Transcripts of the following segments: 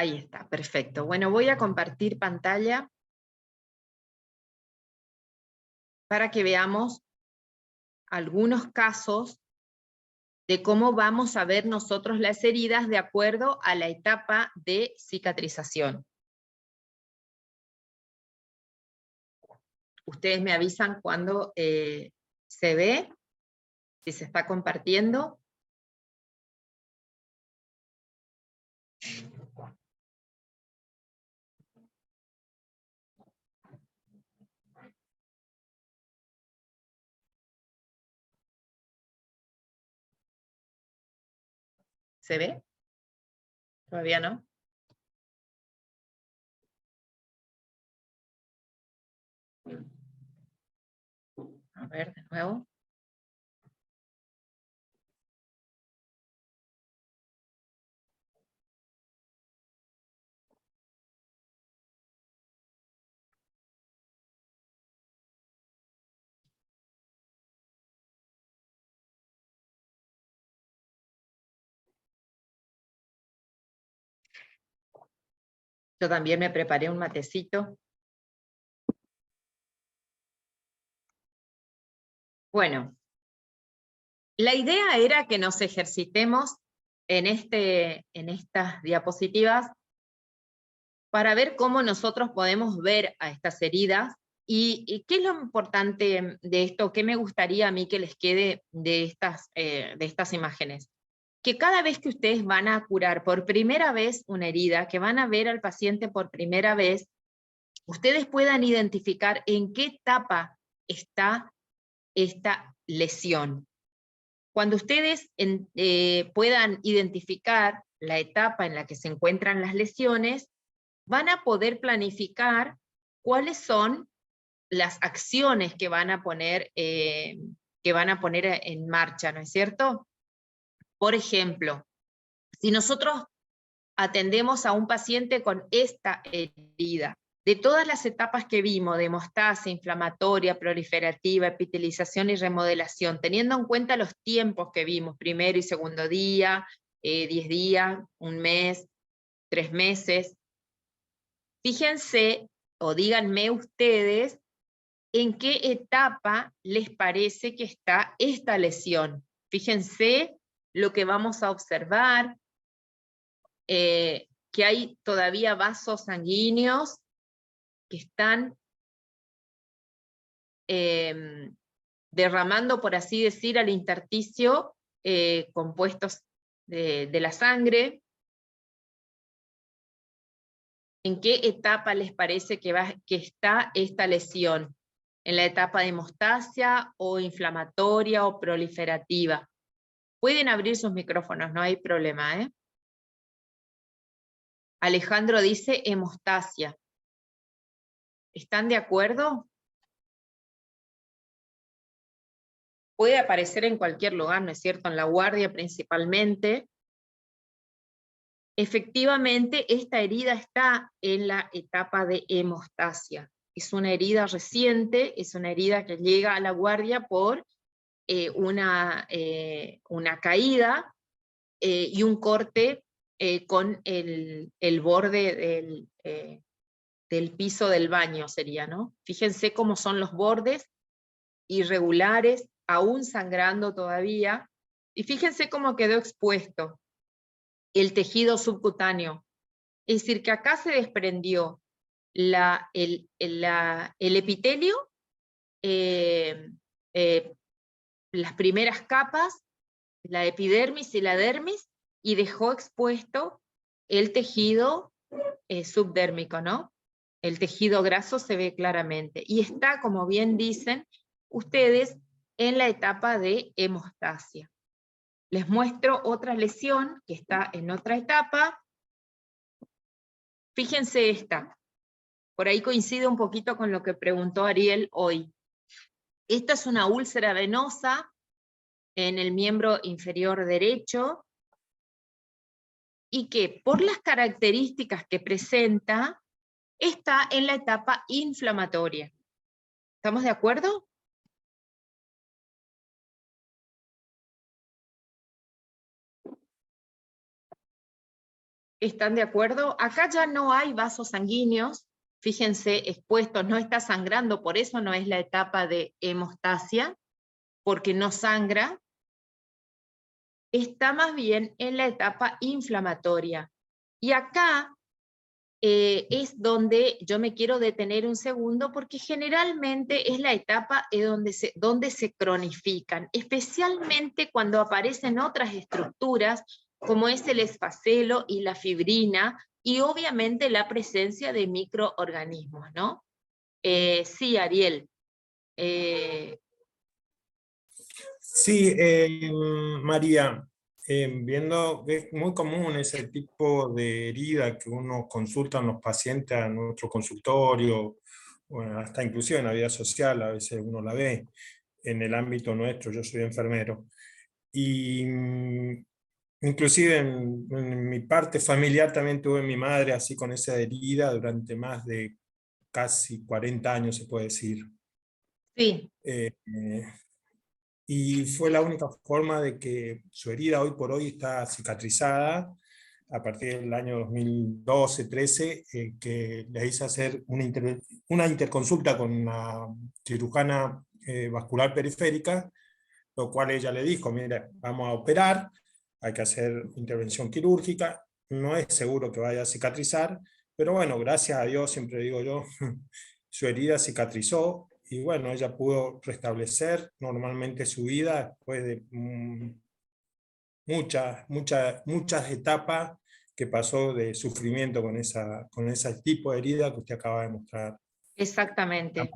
Ahí está, perfecto. Bueno, voy a compartir pantalla para que veamos algunos casos de cómo vamos a ver nosotros las heridas de acuerdo a la etapa de cicatrización. Ustedes me avisan cuando se ve, si se está compartiendo. ¿Se ve? ¿Todavía no? A ver, de nuevo. Yo también me preparé un matecito. Bueno, la idea era que nos ejercitemos en estas diapositivas para ver cómo nosotros podemos ver a estas heridas y qué es lo importante de esto, qué me gustaría a mí que les quede de estas imágenes. Que cada vez que ustedes van a curar por primera vez una herida, que van a ver al paciente por primera vez, ustedes puedan identificar en qué etapa está esta lesión. Cuando ustedes puedan identificar la etapa en la que se encuentran las lesiones, van a poder planificar cuáles son las acciones que van a poner en marcha, ¿no es cierto? Por ejemplo, si nosotros atendemos a un paciente con esta herida, de todas las etapas que vimos, de hemostasia, inflamatoria, proliferativa, epitelización y remodelación, teniendo en cuenta los tiempos que vimos, primero y segundo día, 10 días, un mes, 3 meses, fíjense o díganme ustedes en qué etapa les parece que está esta lesión. Fíjense lo que vamos a observar, que hay todavía vasos sanguíneos que están derramando, por así decir, al intersticio compuestos de la sangre. ¿En qué etapa les parece que está esta lesión? ¿En la etapa de hemostasia o inflamatoria o proliferativa? Pueden abrir sus micrófonos, no hay problema, ¿eh? Alejandro dice hemostasia. ¿Están de acuerdo? Puede aparecer en cualquier lugar, ¿no es cierto? En la guardia principalmente. Efectivamente, esta herida está en la etapa de hemostasia. Es una herida reciente, es una herida que llega a la guardia por una caída y un corte con el borde del piso del baño sería, ¿no? Fíjense cómo son los bordes irregulares, aún sangrando todavía, y fíjense cómo quedó expuesto el tejido subcutáneo. Es decir, que acá se desprendió el epitelio, las primeras capas, la epidermis y la dermis, y dejó expuesto el tejido subdérmico, ¿no? El tejido graso se ve claramente. Y está, como bien dicen ustedes, en la etapa de hemostasia. Les muestro otra lesión que está en otra etapa. Fíjense esta. Por ahí coincide un poquito con lo que preguntó Ariel hoy. Esta es una úlcera venosa en el miembro inferior derecho, y que por las características que presenta, está en la etapa inflamatoria. ¿Estamos de acuerdo? ¿Están de acuerdo? Acá ya no hay vasos sanguíneos, fíjense, expuestos, no está sangrando, por eso no es la etapa de hemostasia, porque no sangra, está más bien en la etapa inflamatoria. Y acá es donde yo me quiero detener un segundo, porque generalmente es la etapa donde se cronifican, especialmente cuando aparecen otras estructuras, como es el esfacelo y la fibrina, y obviamente la presencia de microorganismos, ¿no? Sí, Ariel. Sí, María, viendo que es muy común ese tipo de herida que uno consulta a los pacientes a nuestro consultorio, bueno, hasta inclusive en la vida social, a veces uno la ve en el ámbito nuestro, yo soy enfermero, y inclusive en mi parte familiar también tuve mi madre así con esa herida durante más de casi 40 años, se puede decir. Sí. Y fue la única forma de que su herida hoy por hoy está cicatrizada a partir del año 2012-13, que le hice hacer una interconsulta con una cirujana vascular periférica, lo cual ella le dijo, mira, vamos a operar, hay que hacer intervención quirúrgica, no es seguro que vaya a cicatrizar, pero bueno, gracias a Dios, siempre digo yo, su herida cicatrizó, y bueno, ella pudo restablecer normalmente su vida después de muchas etapas que pasó de sufrimiento con ese tipo de herida que usted acaba de mostrar. Exactamente.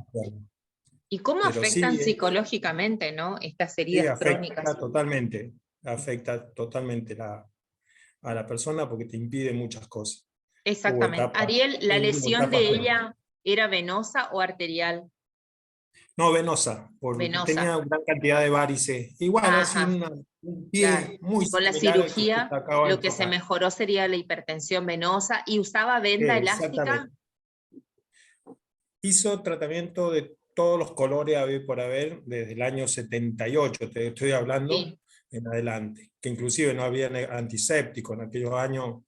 ¿Y cómo Pero afectan sí, psicológicamente, ¿no? Estas sí, heridas crónicas. afecta totalmente a la persona porque te impide muchas cosas. Hubo Exactamente. etapas, Ariel, ¿la hubo lesión de etapas peores. ella era venosa o arterial? No, venosa, porque Venosa. tenía gran cantidad de varices. Y bueno, es Ajá, un claro. pie muy Y con la similar al que usted cirugía, acaba de lo que se enfocar. mejoró sería la hipertensión venosa y usaba venda elástica. Exactamente. Hizo tratamiento de todos los colores a ver por haber desde el año 78, te estoy hablando, Sí, en adelante. Que inclusive no había antiséptico en aquellos años.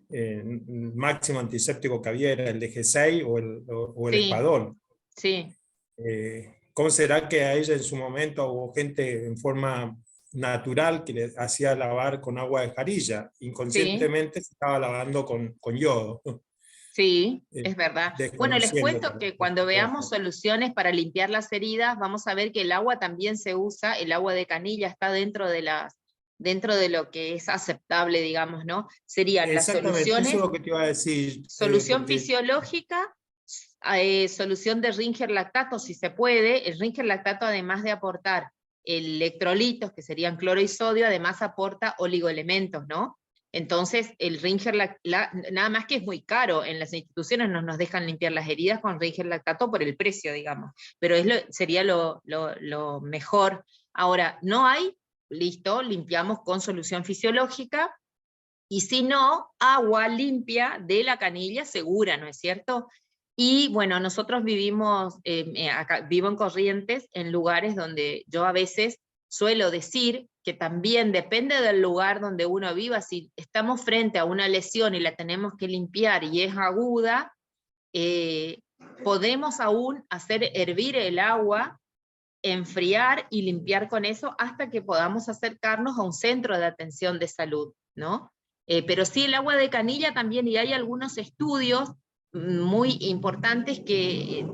El máximo antiséptico que había era el DG6 o el sí, Espadol. sí, ¿Cómo será que a ella en su momento hubo gente en forma natural que le hacía lavar con agua de jarilla? sí. Inconscientemente se estaba lavando con yodo, Sí, eh, es verdad. Bueno, les desconociendo cuento tal que vez cuando las veamos cosas. soluciones para limpiar las heridas, vamos a ver que el agua también se usa, el agua de canilla está dentro de lo que es aceptable, digamos, ¿no? Serían las Exactamente, eso es soluciones, lo que te iba a decir, solución porque fisiológica, solución de Ringer lactato, si se puede. El Ringer lactato, además de aportar electrolitos, que serían cloro y sodio, además aporta oligoelementos, ¿no? Entonces, el Ringer, nada más que es muy caro, en las instituciones no nos dejan limpiar las heridas con Ringer lactato por el precio, digamos, pero sería lo mejor. Ahora, no hay, listo, limpiamos con solución fisiológica, y si no, agua limpia de la canilla segura, ¿no es cierto? Y bueno, nosotros vivimos, acá, vivo en Corrientes, en lugares donde yo a veces suelo decir que también depende del lugar donde uno viva. Si estamos frente a una lesión y la tenemos que limpiar y es aguda, eh, podemos aún hacer hervir el agua, enfriar y limpiar con eso hasta que podamos acercarnos a un centro de atención de salud, ¿no? Pero sí, el agua de canilla también, y hay algunos estudios muy importantes que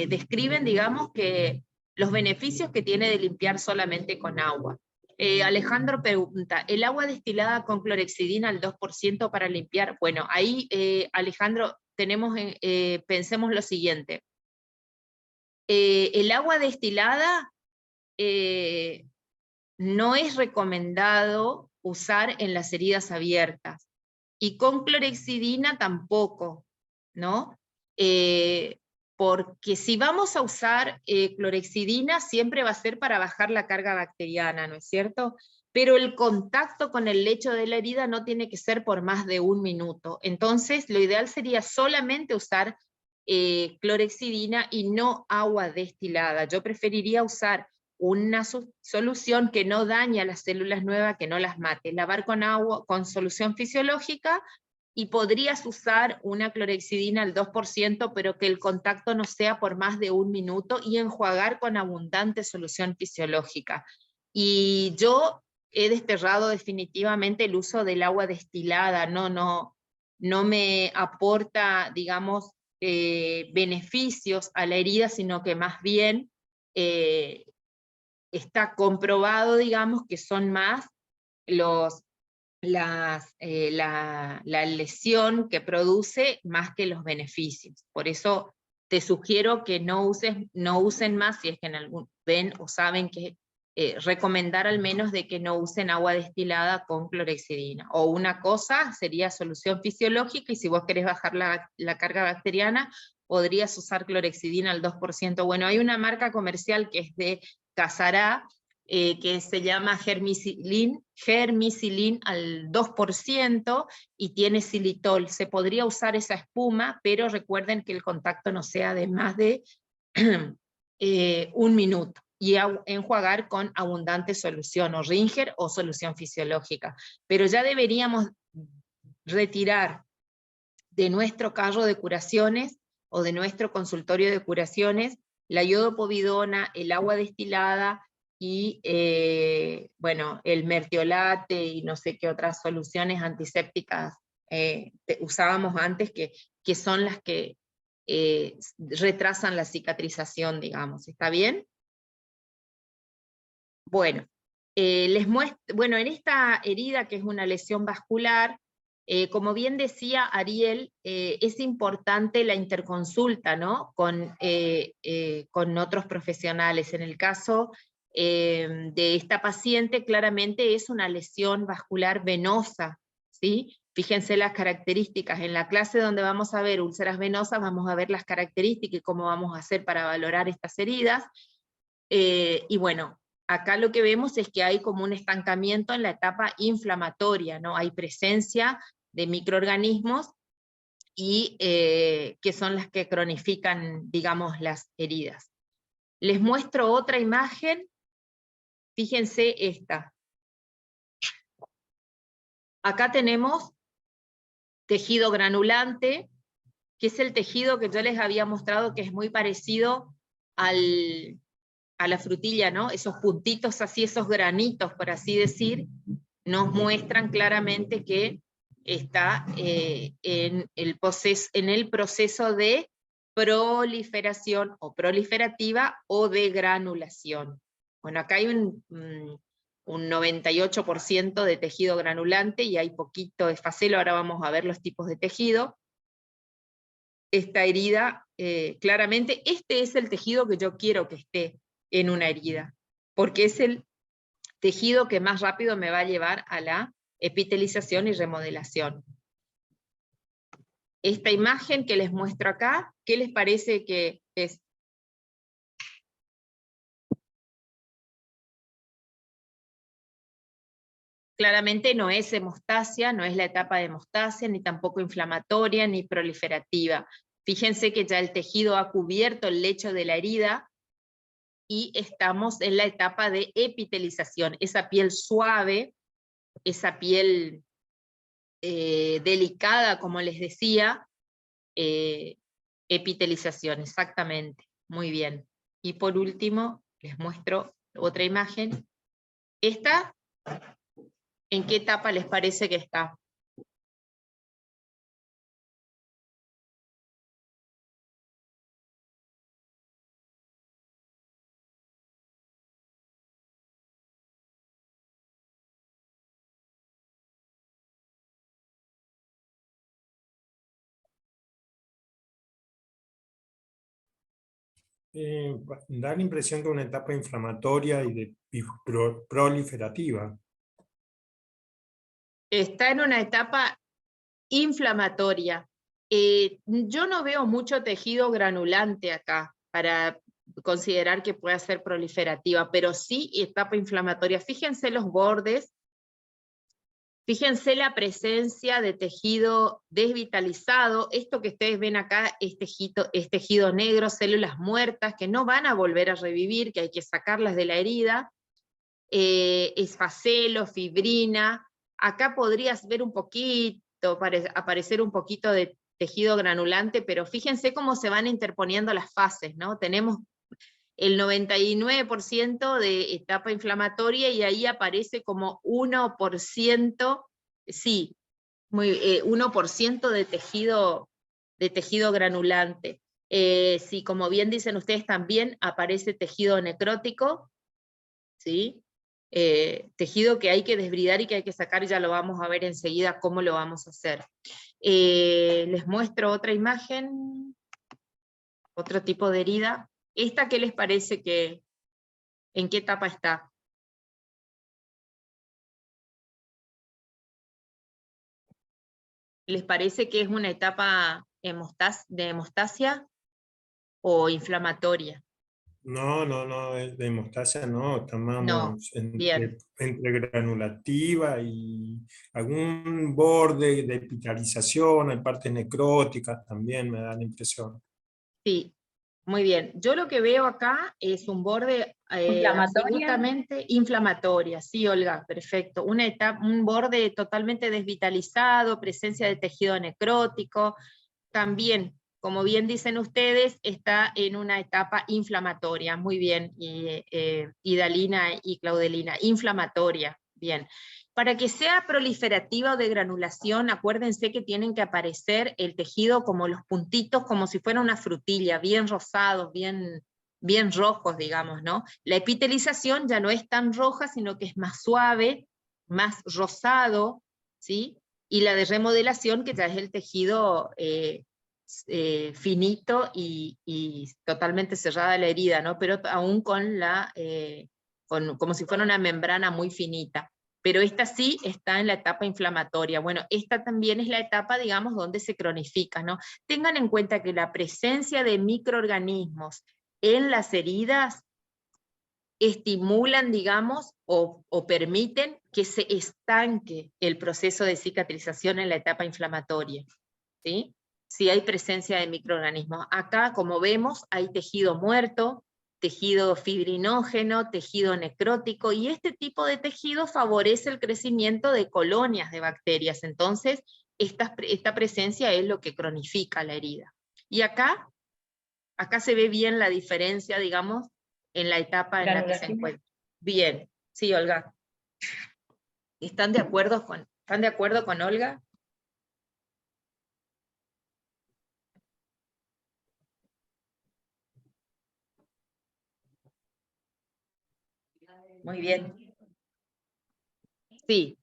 describen, digamos, que los beneficios que tiene de limpiar solamente con agua. Alejandro pregunta, ¿el agua destilada con clorexidina al 2% para limpiar? Bueno, ahí, Alejandro, pensemos lo siguiente. El agua destilada no es recomendado usar en las heridas abiertas, y con clorexidina tampoco, ¿no? Porque si vamos a usar clorexidina, siempre va a ser para bajar la carga bacteriana, ¿no es cierto? Pero el contacto con el lecho de la herida no tiene que ser por más de 1 minuto. Entonces, lo ideal sería solamente usar clorexidina y no agua destilada. Yo preferiría usar una solución que no daña las células nuevas, que no las mate. Lavar con agua, con solución fisiológica, y podrías usar una clorhexidina al 2%, pero que el contacto no sea por más de 1 minuto, y enjuagar con abundante solución fisiológica. Y yo he desterrado definitivamente el uso del agua destilada, no me aporta, digamos, beneficios a la herida, sino que más bien está comprobado, digamos, que son más la lesión que produce más que los beneficios. Por eso te sugiero que no usen más, si es que ven o saben que recomendar al menos de que no usen agua destilada con clorhexidina. O una cosa sería solución fisiológica, y si vos querés bajar la carga bacteriana, podrías usar clorhexidina al 2%. Bueno, hay una marca comercial que es de Casará, que se llama Germicilin al 2%, y tiene xilitol. Se podría usar esa espuma, pero recuerden que el contacto no sea de más de 1 minuto, y enjuagar con abundante solución, o Ringer o solución fisiológica. Pero ya deberíamos retirar de nuestro carro de curaciones, o de nuestro consultorio de curaciones, la iodopovidona, el agua destilada, y bueno, el mertiolate, y no sé qué otras soluciones antisépticas usábamos antes, que son las que retrasan la cicatrización, digamos. ¿Está bien? Bueno, les muestro, bueno, en esta herida, que es una lesión vascular, como bien decía Ariel, es importante la interconsulta, ¿no? Con otros profesionales. En el caso de esta paciente, claramente es una lesión vascular venosa, ¿sí? Fíjense las características. En la clase donde vamos a ver úlceras venosas, vamos a ver las características y cómo vamos a hacer para valorar estas heridas. Y bueno, acá lo que vemos es que hay como un estancamiento en la etapa inflamatoria, ¿no? Hay presencia de microorganismos, y que son las que cronifican, digamos, las heridas. Les muestro otra imagen. Fíjense esta. Acá tenemos tejido granulante, que es el tejido que yo les había mostrado, que es muy parecido a la frutilla, ¿no? Esos puntitos así, esos granitos, por así decir, nos muestran claramente que está en el proceso de proliferación, o proliferativa, o de granulación. Bueno, acá hay un 98% de tejido granulante, y hay poquito de facelo. Ahora vamos a ver los tipos de tejido. Esta herida, claramente, este es el tejido que yo quiero que esté en una herida, porque es el tejido que más rápido me va a llevar a la epitelización y remodelación. Esta imagen que les muestro acá, ¿qué les parece que es? Claramente no es hemostasia, no es la etapa de hemostasia, ni tampoco inflamatoria, ni proliferativa. Fíjense que ya el tejido ha cubierto el lecho de la herida, y estamos en la etapa de epitelización, esa piel suave, esa piel delicada, como les decía, epitelización, exactamente, muy bien. Y por último, les muestro otra imagen. Esta, ¿en qué etapa les parece que está? Da la impresión que es una etapa inflamatoria y proliferativa. Está en una etapa inflamatoria. Yo no veo mucho tejido granulante acá para considerar que pueda ser proliferativa, pero sí etapa inflamatoria. Fíjense los bordes, fíjense la presencia de tejido desvitalizado. Esto que ustedes ven acá es tejido negro, células muertas que no van a volver a revivir, que hay que sacarlas de la herida. Es facelo, fibrina. Acá podrías ver un poquito poquito, aparecer un poquito de tejido granulante, pero fíjense cómo se van interponiendo las fases, ¿no? Tenemos el 99% de etapa inflamatoria y ahí aparece como 1%, sí, 1% de tejido granulante. Sí, como bien dicen ustedes, también aparece tejido necrótico, ¿sí? Tejido que hay que desbridar y que hay que sacar, y ya lo vamos a ver enseguida cómo lo vamos a hacer. Les muestro otra imagen, otro tipo de herida. ¿Esta qué les parece en qué etapa está? ¿Les parece que es una etapa de hemostasia o inflamatoria? No, de hemostasia no, No, estamos bien. entre granulativa y algún borde de epitelización, hay partes necróticas también, me da la impresión. Sí, muy bien. Yo lo que veo acá es un borde absolutamente inflamatoria. Sí, Olga, perfecto. Un borde totalmente desvitalizado, presencia de tejido necrótico. También, como bien dicen ustedes, está en una etapa inflamatoria. Muy bien, Idalina y Claudelina. Inflamatoria, bien. Para que sea proliferativa o de granulación, acuérdense que tienen que aparecer el tejido como los puntitos, como si fuera una frutilla, bien rosados, bien rojos, digamos, ¿no? La epitelización ya no es tan roja, sino que es más suave, más rosado, ¿sí? Y la de remodelación, que ya es el tejido finito y totalmente cerrada la herida, ¿no? Pero aún con como si fuera una membrana muy finita. Pero esta sí está en la etapa inflamatoria. Bueno, esta también es la etapa, digamos, donde se cronifica, ¿no? Tengan en cuenta que la presencia de microorganismos en las heridas estimulan, digamos, o permiten que se estanque el proceso de cicatrización en la etapa inflamatoria, ¿sí? Si hay presencia de microorganismos. Acá, como vemos, hay tejido muerto, tejido fibrinógeno, tejido necrótico, y este tipo de tejido favorece el crecimiento de colonias de bacterias. Entonces, esta presencia es lo que cronifica la herida. Y acá se ve bien la diferencia, digamos, en la etapa en la que se encuentra. Bien, sí, Olga. ¿Están de acuerdo con Olga? Muy bien. Sí,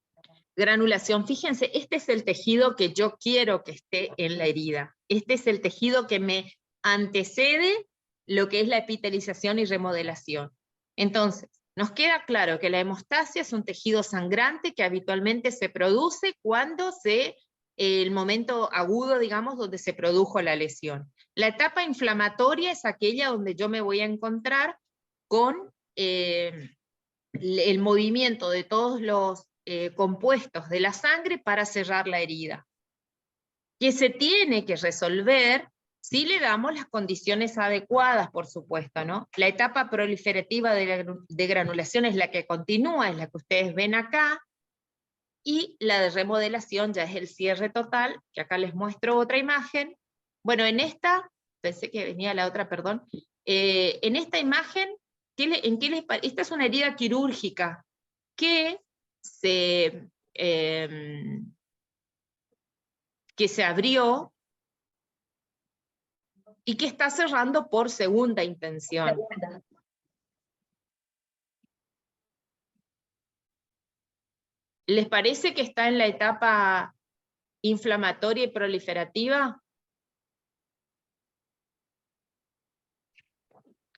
granulación. Fíjense, este es el tejido que yo quiero que esté en la herida. Este es el tejido que me antecede lo que es la epitelización y remodelación. Entonces, nos queda claro que la hemostasia es un tejido sangrante que habitualmente se produce cuando el momento agudo, digamos, donde se produjo la lesión. La etapa inflamatoria es aquella donde yo me voy a encontrar con el movimiento de todos los compuestos de la sangre para cerrar la herida, que se tiene que resolver si le damos las condiciones adecuadas, por supuesto, ¿no? La etapa proliferativa de granulación es la que continúa, es la que ustedes ven acá, y la de remodelación ya es el cierre total, que acá les muestro otra imagen. Bueno, en esta, pensé que venía la otra, perdón, en esta imagen, esta es una herida quirúrgica, que se abrió y que está cerrando por segunda intención. ¿Les parece que está en la etapa inflamatoria y proliferativa?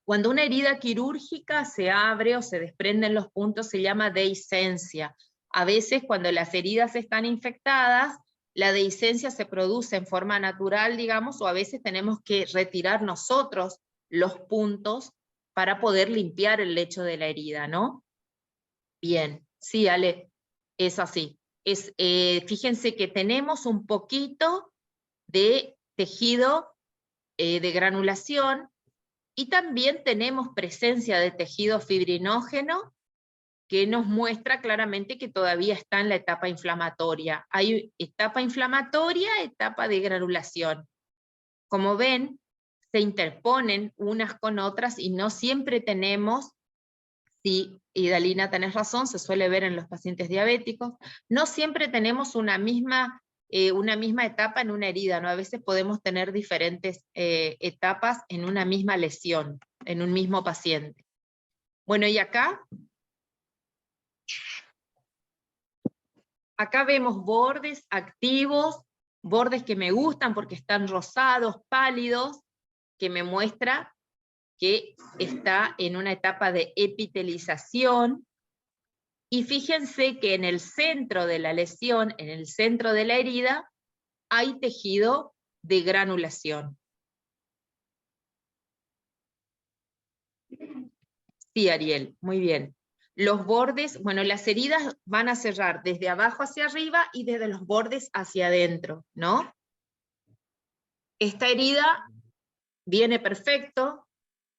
Cuando una herida quirúrgica se abre o se desprenden los puntos, se llama dehiscencia. A veces, cuando las heridas están infectadas, la dehiscencia se produce en forma natural, digamos, o a veces tenemos que retirar nosotros los puntos para poder limpiar el lecho de la herida, ¿no? Bien, sí, Ale, es así. Fíjense que tenemos un poquito de tejido de granulación, y también tenemos presencia de tejido fibrinógeno que nos muestra claramente que todavía está en la etapa inflamatoria. Hay etapa inflamatoria, etapa de granulación. Como ven, se interponen unas con otras y no siempre tenemos, sí, y Dalina tenés razón, se suele ver en los pacientes diabéticos, no siempre tenemos una misma etapa en una herida, ¿no? A veces podemos tener diferentes etapas en una misma lesión, en un mismo paciente. Bueno, y acá vemos bordes activos, bordes que me gustan porque están rosados, pálidos, que me muestra que está en una etapa de epitelización. Y fíjense que en el centro de la lesión, en el centro de la herida, hay tejido de granulación. Sí, Ariel, muy bien. Los bordes, bueno, las heridas van a cerrar desde abajo hacia arriba y desde los bordes hacia adentro, ¿no? Esta herida viene perfecto,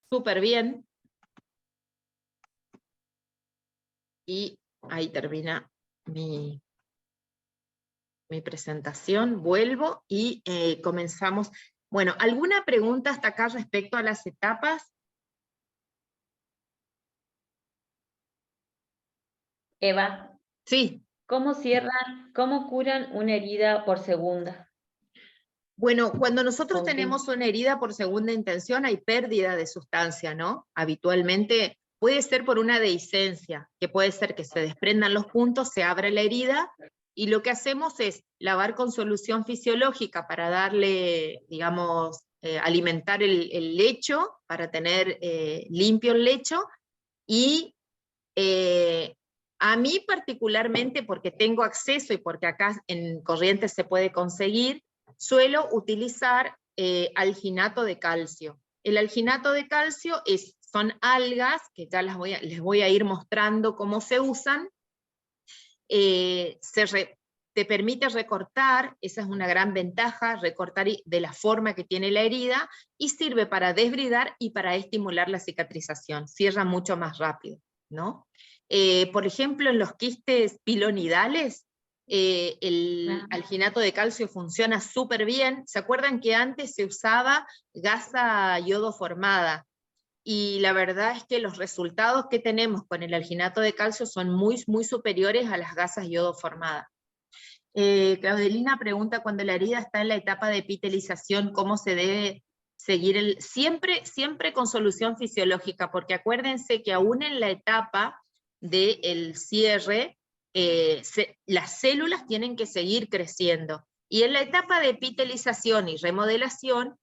súper bien. Y ahí termina mi presentación. Vuelvo y comenzamos. Bueno, ¿alguna pregunta hasta acá respecto a las etapas? Eva, Sí. ¿cómo curan una herida por segunda? Bueno, cuando nosotros tenemos una herida por segunda intención hay pérdida de sustancia, ¿no? Habitualmente puede ser por una dehiscencia, que puede ser que se desprendan los puntos, se abra la herida, y lo que hacemos es lavar con solución fisiológica para darle, digamos, alimentar el lecho, para tener limpio el lecho, y a mí particularmente, porque tengo acceso y porque acá en Corrientes se puede conseguir, suelo utilizar alginato de calcio. El alginato de calcio son algas, que ya les voy a ir mostrando cómo se usan. Te permite recortar, esa es una gran ventaja, recortar de la forma que tiene la herida, y sirve para desbridar y para estimular la cicatrización, cierra mucho más rápido, ¿no? Por ejemplo, en los quistes pilonidales, el alginato de calcio funciona súper bien. ¿Se acuerdan que antes se usaba gasa yodoformada? Y la verdad es que los resultados que tenemos con el alginato de calcio son muy, muy superiores a las gasas yodoformadas. Claudelina pregunta, cuando la herida está en la etapa de epitelización, ¿cómo se debe seguir? Siempre con solución fisiológica, porque acuérdense que aún en la etapa del cierre, las células tienen que seguir creciendo. Y en la etapa de epitelización y remodelación,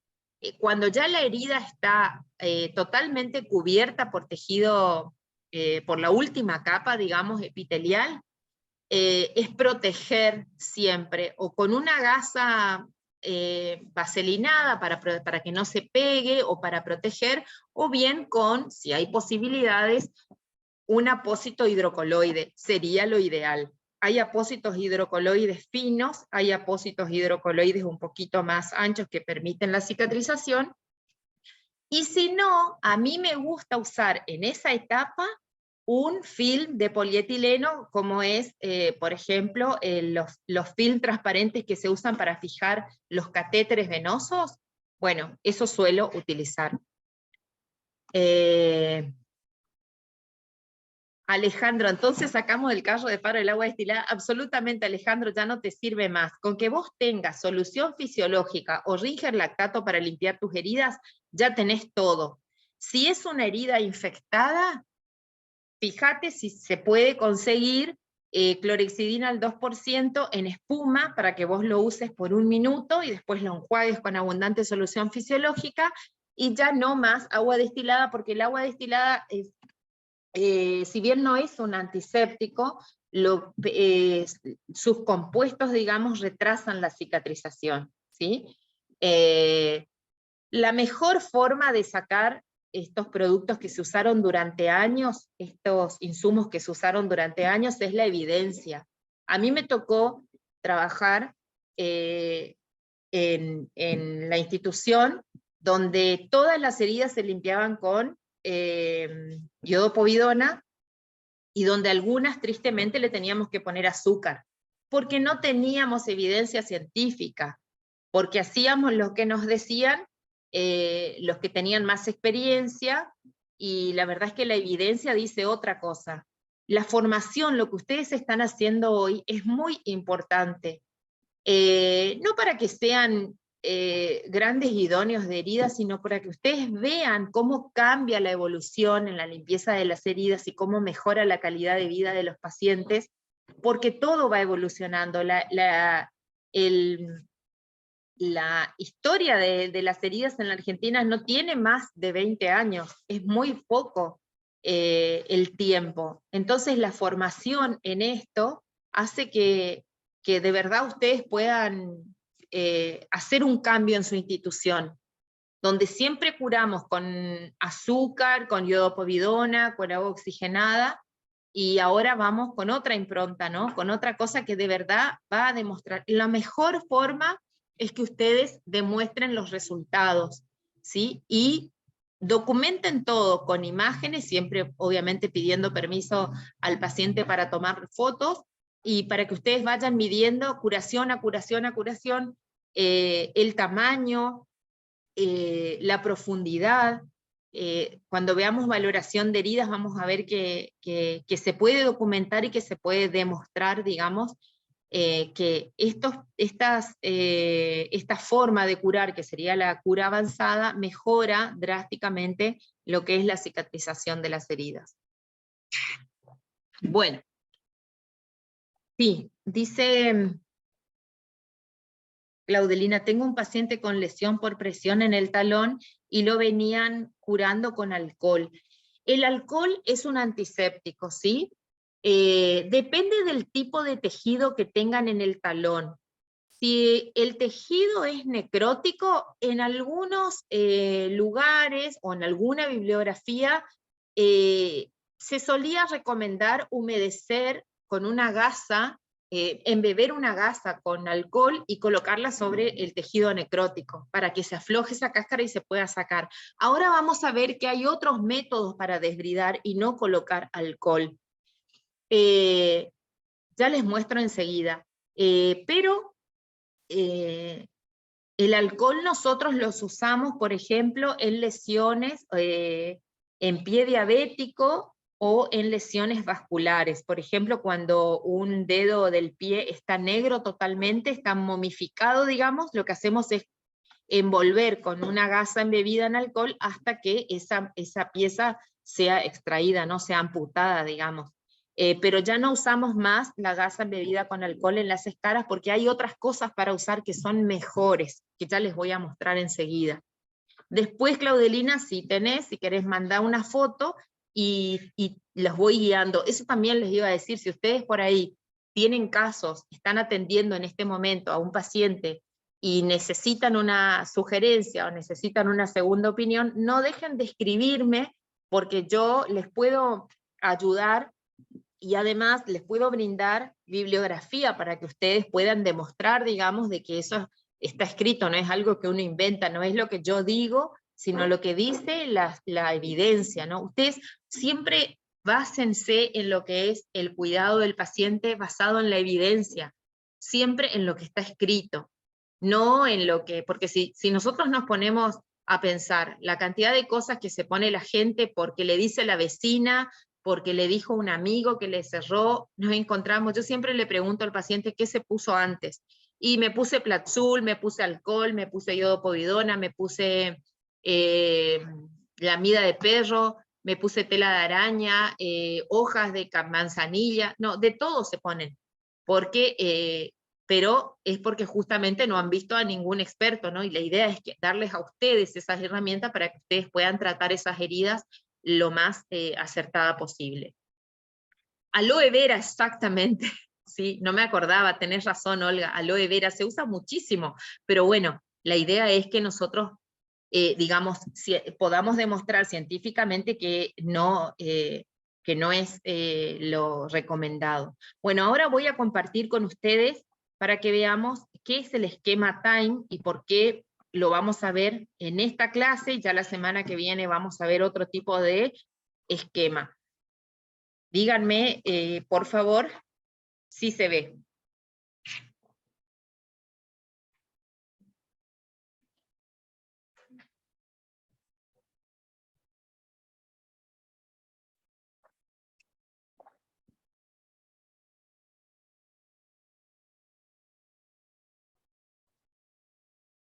cuando ya la herida está totalmente cubierta por tejido, por la última capa, digamos, epitelial, es proteger siempre, o con una gasa vaselinada para que no se pegue, o para proteger, o bien con, si hay posibilidades, un apósito hidrocoloide, sería lo ideal. Hay apósitos hidrocoloides finos, hay apósitos hidrocoloides un poquito más anchos que permiten la cicatrización, y si no, a mí me gusta usar en esa etapa un film de polietileno, como es, por ejemplo, los film transparentes que se usan para fijar los catéteres venosos. Bueno, eso suelo utilizar. Alejandro, entonces sacamos del carro de paro el agua destilada. Absolutamente, Alejandro, ya no te sirve más. Con que vos tengas solución fisiológica o Ringer lactato para limpiar tus heridas, ya tenés todo. Si es una herida infectada, fíjate si se puede conseguir clorhexidina al 2% en espuma para que vos lo uses por 1 minuto y después lo enjuagues con abundante solución fisiológica, y ya no más agua destilada, porque el agua destilada es, si bien no es un antiséptico, sus compuestos, digamos, retrasan la cicatrización, ¿sí? La mejor forma de sacar estos productos que se usaron durante años, estos insumos que se usaron durante años, es la evidencia. A mí me tocó trabajar en la institución donde todas las heridas se limpiaban con iodopovidona, y donde algunas tristemente le teníamos que poner azúcar, porque no teníamos evidencia científica, porque hacíamos lo que nos decían los que tenían más experiencia, y la verdad es que la evidencia dice otra cosa. La formación, lo que ustedes están haciendo hoy, es muy importante. No para que sean grandes idóneos de heridas, sino para que ustedes vean cómo cambia la evolución en la limpieza de las heridas y cómo mejora la calidad de vida de los pacientes, porque todo va evolucionando. La historia de las heridas en la Argentina no tiene más de 20 años, es muy poco el tiempo. Entonces la formación en esto hace que de verdad ustedes puedan hacer un cambio en su institución, donde siempre curamos con azúcar, con iodopovidona, con agua oxigenada, y ahora vamos con otra impronta, ¿no? Con otra cosa que de verdad va a demostrar. La mejor forma es que ustedes demuestren los resultados, ¿sí? Y documenten todo con imágenes, siempre obviamente pidiendo permiso al paciente para tomar fotos, y para que ustedes vayan midiendo curación a curación a curación, el tamaño, la profundidad. Cuando veamos valoración de heridas vamos a ver que se puede documentar y que se puede demostrar, digamos, que esta forma de curar, que sería la cura avanzada, mejora drásticamente lo que es la cicatrización de las heridas. Bueno, sí, dice Claudelina, tengo un paciente con lesión por presión en el talón y lo venían curando con alcohol. El alcohol es un antiséptico, ¿sí? Depende del tipo de tejido que tengan en el talón. Si el tejido es necrótico, en algunos lugares o en alguna bibliografía se solía recomendar humedecer con una gasa, embeber una gasa con alcohol y colocarla sobre el tejido necrótico para que se afloje esa cáscara y se pueda sacar. Ahora vamos a ver que hay otros métodos para desbridar y no colocar alcohol. Ya les muestro enseguida. Pero el alcohol nosotros los usamos, por ejemplo, en lesiones en pie diabético o en lesiones vasculares. Por ejemplo, cuando un dedo del pie está negro totalmente, está momificado, digamos, lo que hacemos es envolver con una gasa embebida en alcohol hasta que esa pieza sea extraída, no sea amputada, digamos. Pero ya no usamos más la gasa embebida con alcohol en las escaras porque hay otras cosas para usar que son mejores, que ya les voy a mostrar enseguida. Después, Claudelina, si querés mandar una foto y los voy guiando. Eso también les iba a decir, si ustedes por ahí tienen casos, están atendiendo en este momento a un paciente y necesitan una sugerencia o necesitan una segunda opinión, no dejen de escribirme porque yo les puedo ayudar y además les puedo brindar bibliografía para que ustedes puedan demostrar, digamos, de que eso está escrito, no es algo que uno inventa, no es lo que yo digo, sino lo que dice la evidencia, ¿no? Ustedes siempre básense en lo que es el cuidado del paciente basado en la evidencia, siempre en lo que está escrito, no en lo que, porque si nosotros nos ponemos a pensar la cantidad de cosas que se pone la gente porque le dice la vecina, porque le dijo un amigo que le cerró, nos encontramos, yo siempre le pregunto al paciente qué se puso antes, y me puse Platzul, me puse alcohol, me puse iodopovidona, me puse lamida de perro, me puse tela de araña, hojas de manzanilla, no, de todo se ponen, porque, pero es porque justamente no han visto a ningún experto, ¿no? Y la idea es que darles a ustedes esas herramientas para que ustedes puedan tratar esas heridas lo más acertada posible. Aloe vera, exactamente, sí, no me acordaba, tenés razón, Olga, aloe vera se usa muchísimo, pero bueno, la idea es que nosotros, digamos, podamos demostrar científicamente que no es lo recomendado. Bueno, ahora voy a compartir con ustedes para que veamos qué es el esquema TIME y por qué lo vamos a ver en esta clase, y ya la semana que viene vamos a ver otro tipo de esquema. Díganme, por favor, si se ve.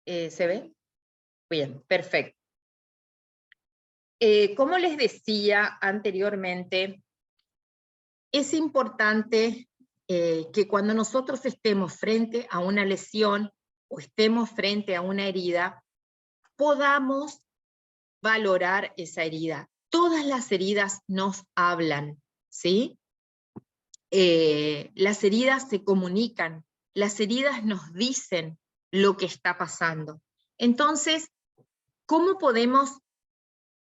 ¿Se ve? Bien, perfecto. Como les decía anteriormente, es importante que cuando nosotros estemos frente a una lesión o estemos frente a una herida, podamos valorar esa herida. Todas las heridas nos hablan, ¿sí? Las heridas se comunican, las heridas nos dicen lo que está pasando. Entonces, ¿cómo podemos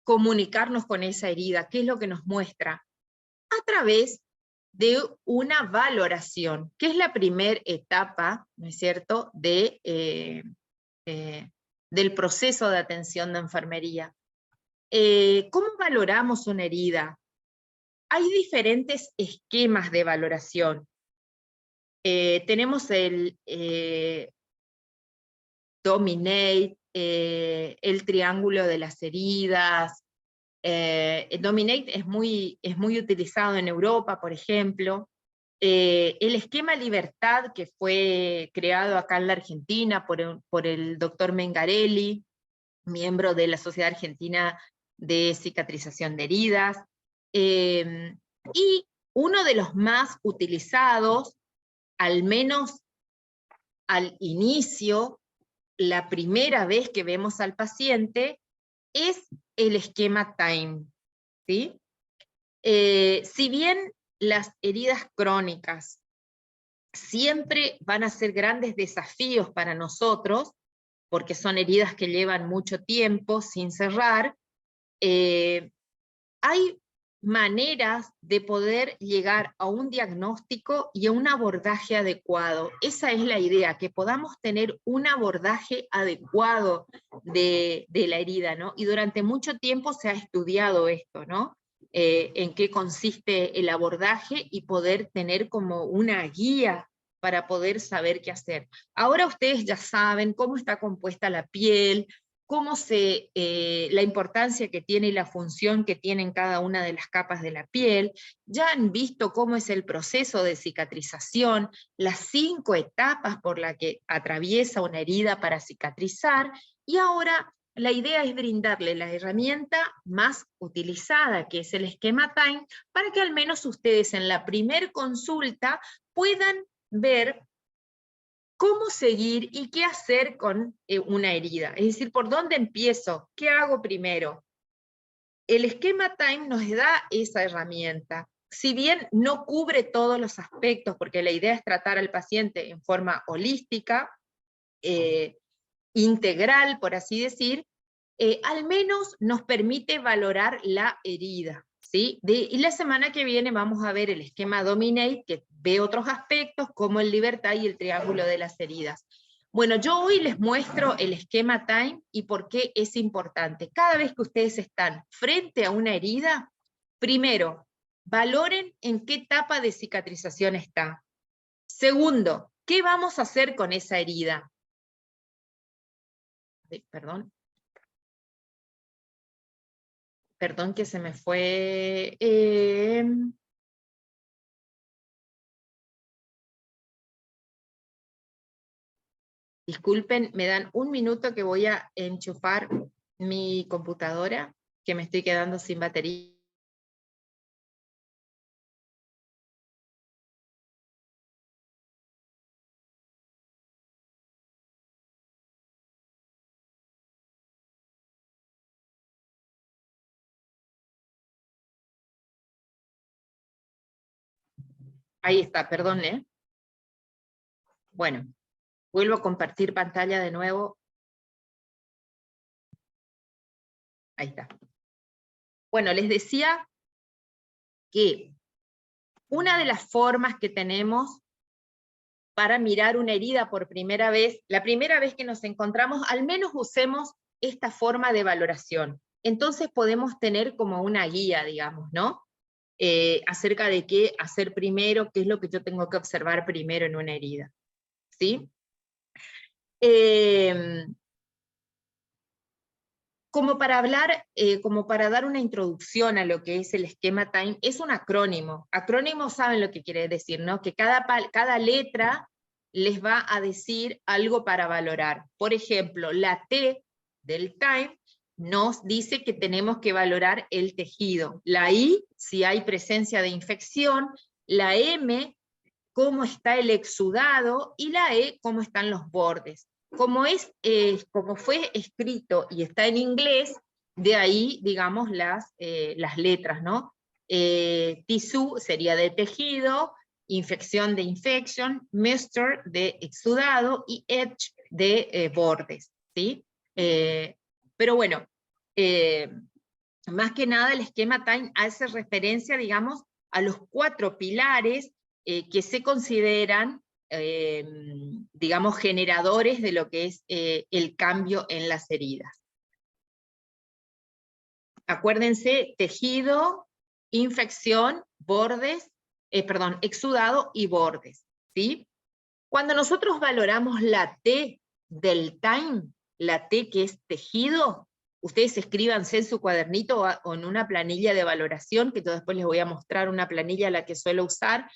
comunicarnos con esa herida? ¿Qué es lo que nos muestra? A través de una valoración, que es la primera etapa, ¿no es cierto?, del proceso de atención de enfermería. ¿Cómo valoramos una herida? Hay diferentes esquemas de valoración. Tenemos el Dominate, el triángulo de las heridas. Dominate es muy utilizado en Europa, por ejemplo. El esquema Libertad, que fue creado acá en la Argentina por el doctor Mengarelli, miembro de la Sociedad Argentina de Cicatrización de Heridas. Y uno de los más utilizados, al menos al inicio, la primera vez que vemos al paciente, es el esquema TIME, ¿sí? Si bien las heridas crónicas siempre van a ser grandes desafíos para nosotros, porque son heridas que llevan mucho tiempo sin cerrar, hay maneras de poder llegar a un diagnóstico y a un abordaje adecuado. Esa es la idea, que podamos tener un abordaje adecuado de la herida, ¿no? Y durante mucho tiempo se ha estudiado esto, ¿no? En qué consiste el abordaje y poder tener como una guía para poder saber qué hacer. Ahora ustedes ya saben cómo está compuesta la piel, la importancia que tiene y la función que tienen cada una de las capas de la piel, ya han visto cómo es el proceso de cicatrización, las 5 etapas por las que atraviesa una herida para cicatrizar, y ahora la idea es brindarle la herramienta más utilizada, que es el esquema TIME, para que al menos ustedes en la primer consulta puedan ver cómo seguir y qué hacer con una herida. Es decir, ¿por dónde empiezo? ¿Qué hago primero? El esquema TIME nos da esa herramienta. Si bien no cubre todos los aspectos, porque la idea es tratar al paciente en forma holística, integral, por así decir, al menos nos permite valorar la herida. ¿Sí? Y la semana que viene vamos a ver el esquema Dominate, que ve otros aspectos como el Libertad y el triángulo de las heridas. Bueno, yo hoy les muestro el esquema TIME y por qué es importante. Cada vez que ustedes están frente a una herida, primero, valoren en qué etapa de cicatrización está. Segundo, ¿qué vamos a hacer con esa herida? Perdón. Perdón que se me fue. Disculpen, me dan un minuto que voy a enchufar mi computadora, que me estoy quedando sin batería. Ahí está, perdón, ¿eh? Bueno, vuelvo a compartir pantalla de nuevo. Ahí está. Bueno, les decía que una de las formas que tenemos para mirar una herida por primera vez, la primera vez que nos encontramos, al menos usemos esta forma de valoración. Entonces podemos tener como una guía, digamos, ¿no? acerca de qué hacer primero, qué es lo que yo tengo que observar primero en una herida. ¿Sí? Como para hablar, como para dar una introducción a lo que es el esquema TIME, es un acrónimo. Acrónimos saben lo que quiere decir, ¿no? Que cada letra les va a decir algo para valorar. Por ejemplo, la T del TIME nos dice que tenemos que valorar el tejido. La I, si hay presencia de infección. La M, cómo está el exudado. Y la E, cómo están los bordes. Como fue escrito y está en inglés, de ahí, digamos, las letras, ¿no? Tissue sería de tejido, infección de infection, muster de exudado y edge de bordes, ¿sí? Pero bueno, más que nada el esquema TIME hace referencia, digamos, a los 4 pilares que se consideran digamos, generadores de lo que es el cambio en las heridas. Acuérdense, tejido, infección, bordes, exudado y bordes, ¿sí? Cuando nosotros valoramos la T del TIME, la T que es tejido, ustedes escríbanse en su cuadernito o en una planilla de valoración, que yo después les voy a mostrar una planilla a la que suelo usar.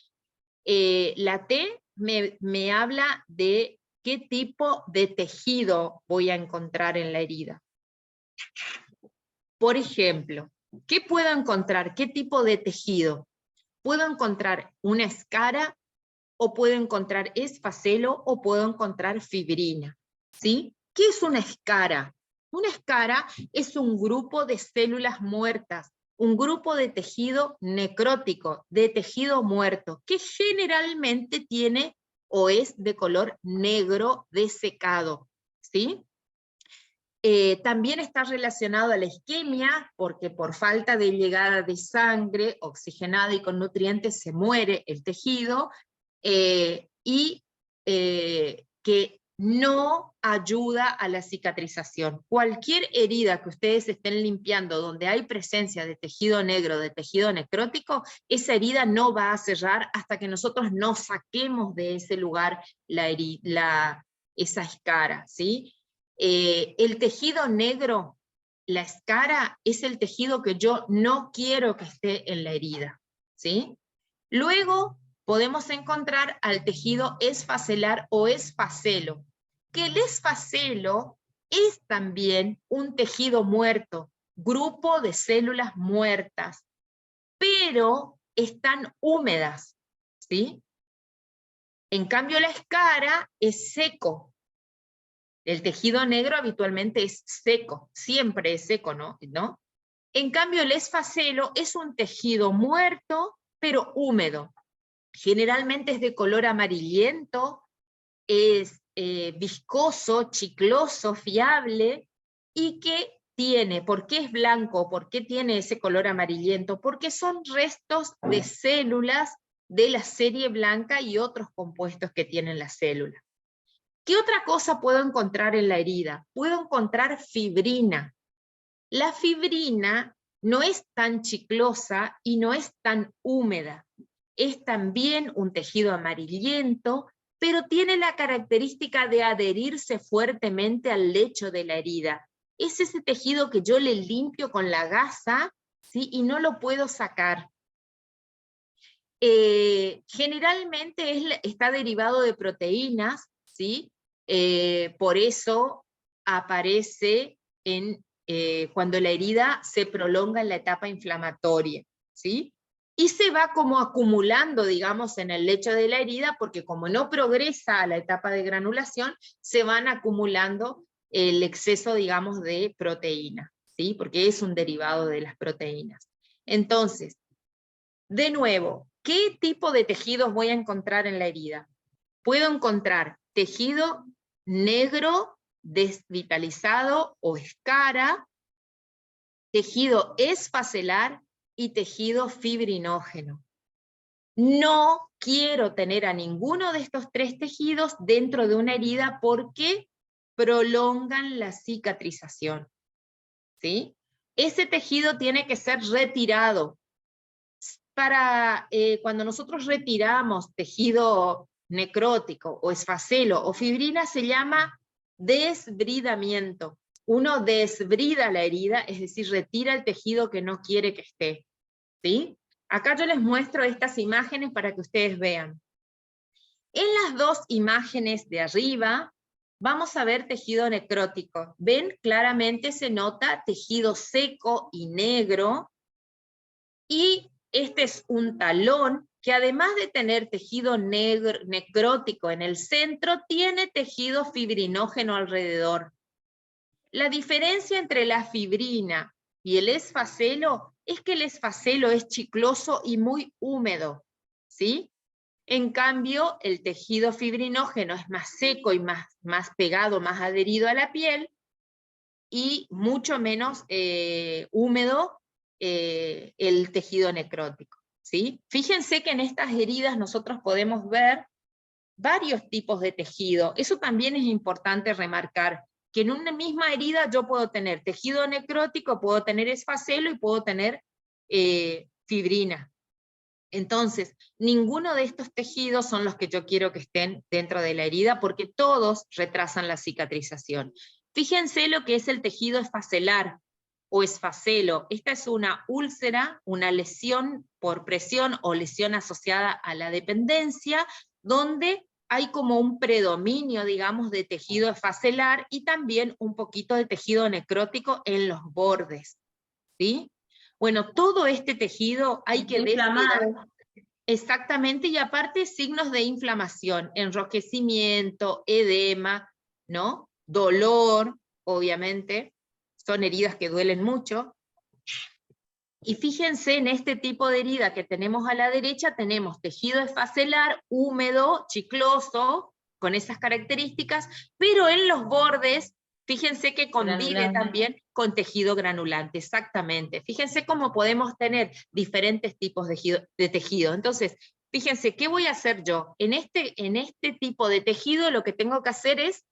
La T me habla de qué tipo de tejido voy a encontrar en la herida. Por ejemplo, ¿qué puedo encontrar? ¿Qué tipo de tejido? Puedo encontrar una escara, o puedo encontrar esfacelo, o puedo encontrar fibrina, ¿sí? ¿Qué es una escara? Una escara es un grupo de células muertas, un grupo de tejido necrótico, de tejido muerto, que generalmente tiene o es de color negro desecado, ¿sí? También está relacionado a la isquemia, porque por falta de llegada de sangre oxigenada y con nutrientes se muere el tejido, y que no ayuda a la cicatrización. Cualquier herida que ustedes estén limpiando donde hay presencia de tejido negro, de tejido necrótico, esa herida no va a cerrar hasta que nosotros no saquemos de ese lugar esa escara, ¿sí? El tejido negro, la escara, es el tejido que yo no quiero que esté en la herida, ¿sí? Luego podemos encontrar al tejido esfacelar o esfacelo, que el esfacelo es también un tejido muerto, grupo de células muertas, pero están húmedas, ¿sí? En cambio la escara es seco. El tejido negro habitualmente es seco, siempre es seco, ¿no? En cambio el esfacelo es un tejido muerto, pero húmedo. Generalmente es de color amarillento, es viscoso, chicloso, fiable, y que tiene, ¿por qué es blanco? ¿Por qué tiene ese color amarillento? Porque son restos de células de la serie blanca y otros compuestos que tienen la célula. ¿Qué otra cosa puedo encontrar en la herida? Puedo encontrar fibrina. La fibrina no es tan chiclosa y no es tan húmeda. Es también un tejido amarillento, pero tiene la característica de adherirse fuertemente al lecho de la herida. Es ese tejido que yo le limpio con la gasa, ¿sí? Y no lo puedo sacar. Generalmente está derivado de proteínas, ¿sí? Por eso aparece cuando la herida se prolonga en la etapa inflamatoria, ¿sí? Y se va como acumulando, digamos, en el lecho de la herida, porque como no progresa a la etapa de granulación, se van acumulando el exceso, digamos, de proteína, ¿sí? Porque es un derivado de las proteínas. Entonces, de nuevo, ¿qué tipo de tejidos voy a encontrar en la herida? Puedo encontrar tejido negro desvitalizado o escara, tejido esfacelar y tejido fibrinógeno. No quiero tener a ninguno de estos 3 tejidos dentro de una herida porque prolongan la cicatrización, ¿sí? Ese tejido tiene que ser retirado. cuando nosotros retiramos tejido necrótico o esfacelo o fibrina, se llama desbridamiento. Uno desbrida la herida, es decir, retira el tejido que no quiere que esté. ¿Sí? Acá yo les muestro estas imágenes para que ustedes vean. En las dos imágenes de arriba, vamos a ver tejido necrótico. ¿Ven? Claramente se nota tejido seco y negro, y este es un talón que además de tener tejido necrótico en el centro, tiene tejido fibrinógeno alrededor. La diferencia entre la fibrina y el esfacelo es que el esfacelo es chicloso y muy húmedo, ¿sí? En cambio, el tejido fibrinógeno es más seco y más pegado, más adherido a la piel, y mucho menos húmedo el tejido necrótico, ¿sí? Fíjense que en estas heridas nosotros podemos ver varios tipos de tejido. Eso también es importante remarcar, que en una misma herida yo puedo tener tejido necrótico, puedo tener esfacelo y puedo tener fibrina. Entonces, ninguno de estos tejidos son los que yo quiero que estén dentro de la herida, porque todos retrasan la cicatrización. Fíjense lo que es el tejido esfacelar o esfacelo. Esta es una úlcera, una lesión por presión o lesión asociada a la dependencia, donde hay como un predominio, digamos, de tejido esfacelar y también un poquito de tejido necrótico en los bordes, ¿sí? Bueno, todo este tejido hay que desbridar. Exactamente, y aparte signos de inflamación, enrojecimiento, edema, ¿no? Dolor, obviamente, son heridas que duelen mucho. Y fíjense en este tipo de herida que tenemos a la derecha, tenemos tejido esfacelar, húmedo, chicloso, con esas características, pero en los bordes, fíjense que convive Granulante. también con tejido granulante, exactamente. Fíjense cómo podemos tener diferentes tipos de tejido. Entonces, fíjense, ¿qué voy a hacer yo? En este tipo de tejido lo que tengo que hacer es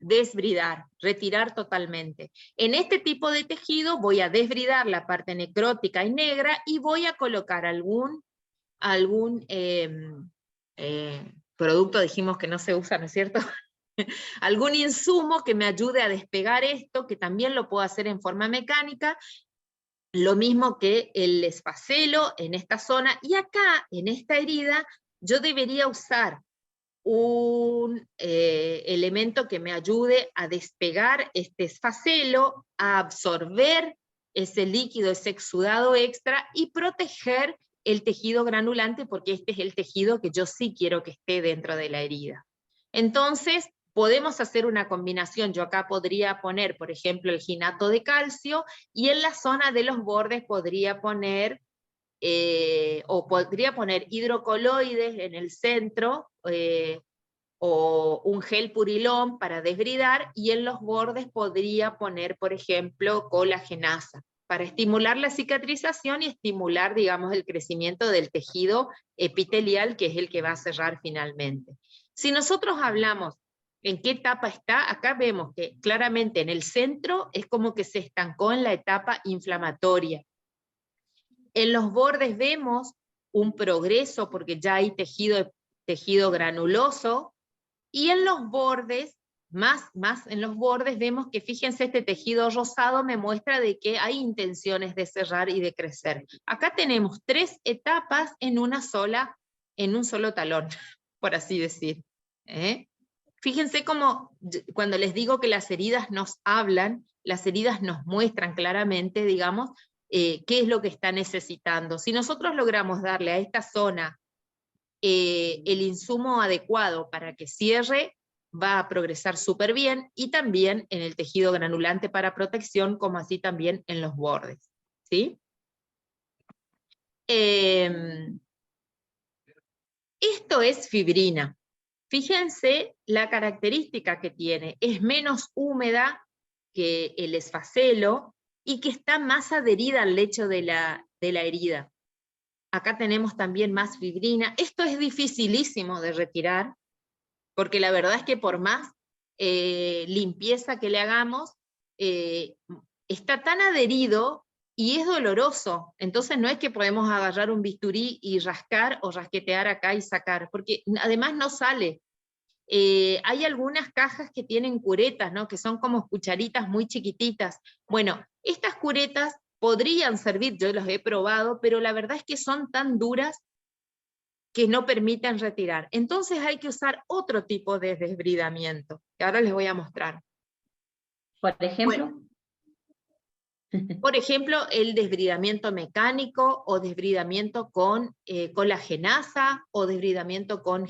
desbridar, retirar totalmente. En este tipo de tejido voy a desbridar la parte necrótica y negra y voy a colocar algún producto, dijimos que no se usa, ¿no es cierto? Algún insumo que me ayude a despegar esto, que también lo puedo hacer en forma mecánica, lo mismo que el esfacelo en esta zona, y acá, en esta herida, yo debería usar un elemento que me ayude a despegar este esfacelo, a absorber ese líquido, ese exudado extra, y proteger el tejido granulante, porque este es el tejido que yo sí quiero que esté dentro de la herida. Entonces, podemos hacer una combinación. Yo acá podría poner, por ejemplo, el ginato de calcio, y en la zona de los bordes podría poner hidrocoloides en el centro, o un gel purilón para desbridar, y en los bordes podría poner, por ejemplo, colagenasa, para estimular la cicatrización y estimular, digamos, el crecimiento del tejido epitelial, que es el que va a cerrar finalmente. Si nosotros hablamos en qué etapa está, acá vemos que claramente en el centro es como que se estancó en la etapa inflamatoria. En los bordes vemos un progreso porque ya hay tejido granuloso, y en los bordes, más en los bordes, vemos que, fíjense, este tejido rosado me muestra de que hay intenciones de cerrar y de crecer. Acá tenemos 3 etapas en un solo talón, por así decir. Fíjense cómo, cuando les digo que las heridas nos hablan, las heridas nos muestran claramente, digamos, qué es lo que está necesitando. Si nosotros logramos darle a esta zona el insumo adecuado para que cierre, va a progresar súper bien, y también en el tejido granulante para protección, como así también en los bordes, ¿sí? Esto es fibrina. Fíjense la característica que tiene, es menos húmeda que el esfacelo, y que está más adherida al lecho de la herida. Acá tenemos también más fibrina. Esto es dificilísimo de retirar, porque la verdad es que por más limpieza que le hagamos, está tan adherido y es doloroso. Entonces no es que podemos agarrar un bisturí y rascar o rasquetear acá y sacar, porque además no sale. Hay algunas cajas que tienen curetas, ¿no? Que son como cucharitas muy chiquititas. Bueno, estas curetas podrían servir, yo las he probado, pero la verdad es que son tan duras que no permiten retirar. Entonces hay que usar otro tipo de desbridamiento, que ahora les voy a mostrar. Por ejemplo. Bueno, por ejemplo, el desbridamiento mecánico o desbridamiento con colagenasa o desbridamiento con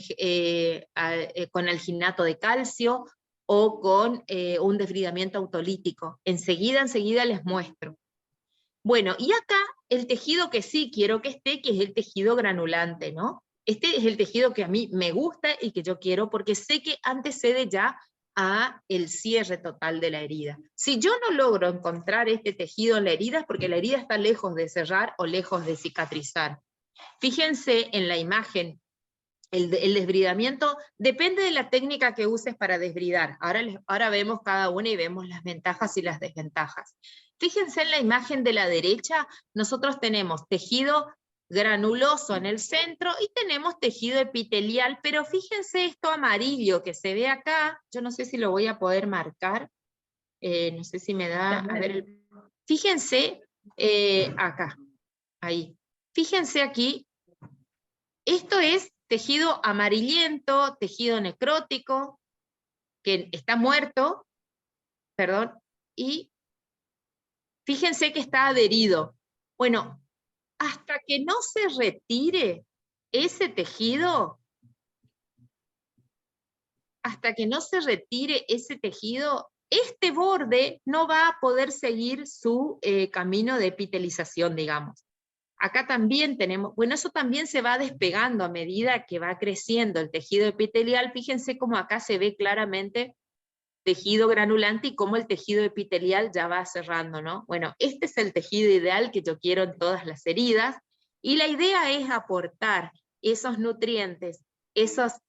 alginato de calcio o con un desbridamiento autolítico. Enseguida les muestro. Bueno, y acá el tejido que sí quiero que esté, que es el tejido granulante, ¿no? Este es el tejido que a mí me gusta y que yo quiero porque sé que antecede ya a el cierre total de la herida. Si yo no logro encontrar este tejido en la herida es porque la herida está lejos de cerrar o lejos de cicatrizar. Fíjense en la imagen, el desbridamiento depende de la técnica que uses para desbridar. Ahora vemos cada una y vemos las ventajas y las desventajas. Fíjense en la imagen de la derecha, nosotros tenemos tejido granuloso en el centro y tenemos tejido epitelial, pero fíjense esto amarillo que se ve acá, yo no sé si lo voy a poder marcar, no sé si me da, a ver, fíjense acá, ahí, fíjense aquí, esto es tejido amarillento, tejido necrótico, que está muerto, perdón, y fíjense que está adherido. Bueno, hasta que no se retire ese tejido, este borde no va a poder seguir su camino de epitelización, digamos. Acá también tenemos, bueno, eso también se va despegando a medida que va creciendo el tejido epitelial. Fíjense cómo acá se ve claramente tejido granulante y cómo el tejido epitelial ya va cerrando, ¿no? Bueno, este es el tejido ideal que yo quiero en todas las heridas, y la idea es aportar esos nutrientes, esas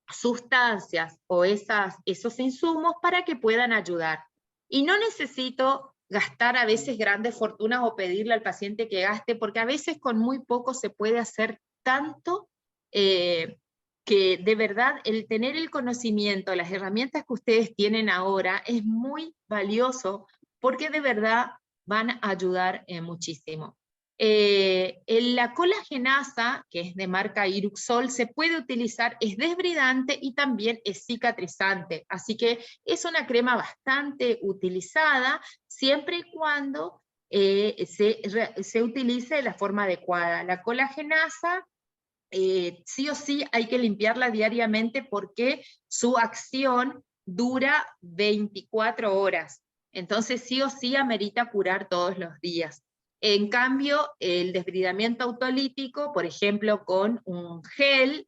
sustancias o esos insumos para que puedan ayudar. Y no necesito gastar a veces grandes fortunas o pedirle al paciente que gaste, porque a veces con muy poco se puede hacer tanto que de verdad el tener el conocimiento, las herramientas que ustedes tienen ahora es muy valioso porque de verdad van a ayudar muchísimo. La colagenasa, que es de marca Iruxol, se puede utilizar, es desbridante y también es cicatrizante, así que es una crema bastante utilizada, siempre y cuando se utilice de la forma adecuada. La colagenasa, sí o sí hay que limpiarla diariamente porque su acción dura 24 horas, entonces sí o sí amerita curar todos los días. En cambio, el desbridamiento autolítico, por ejemplo, con un gel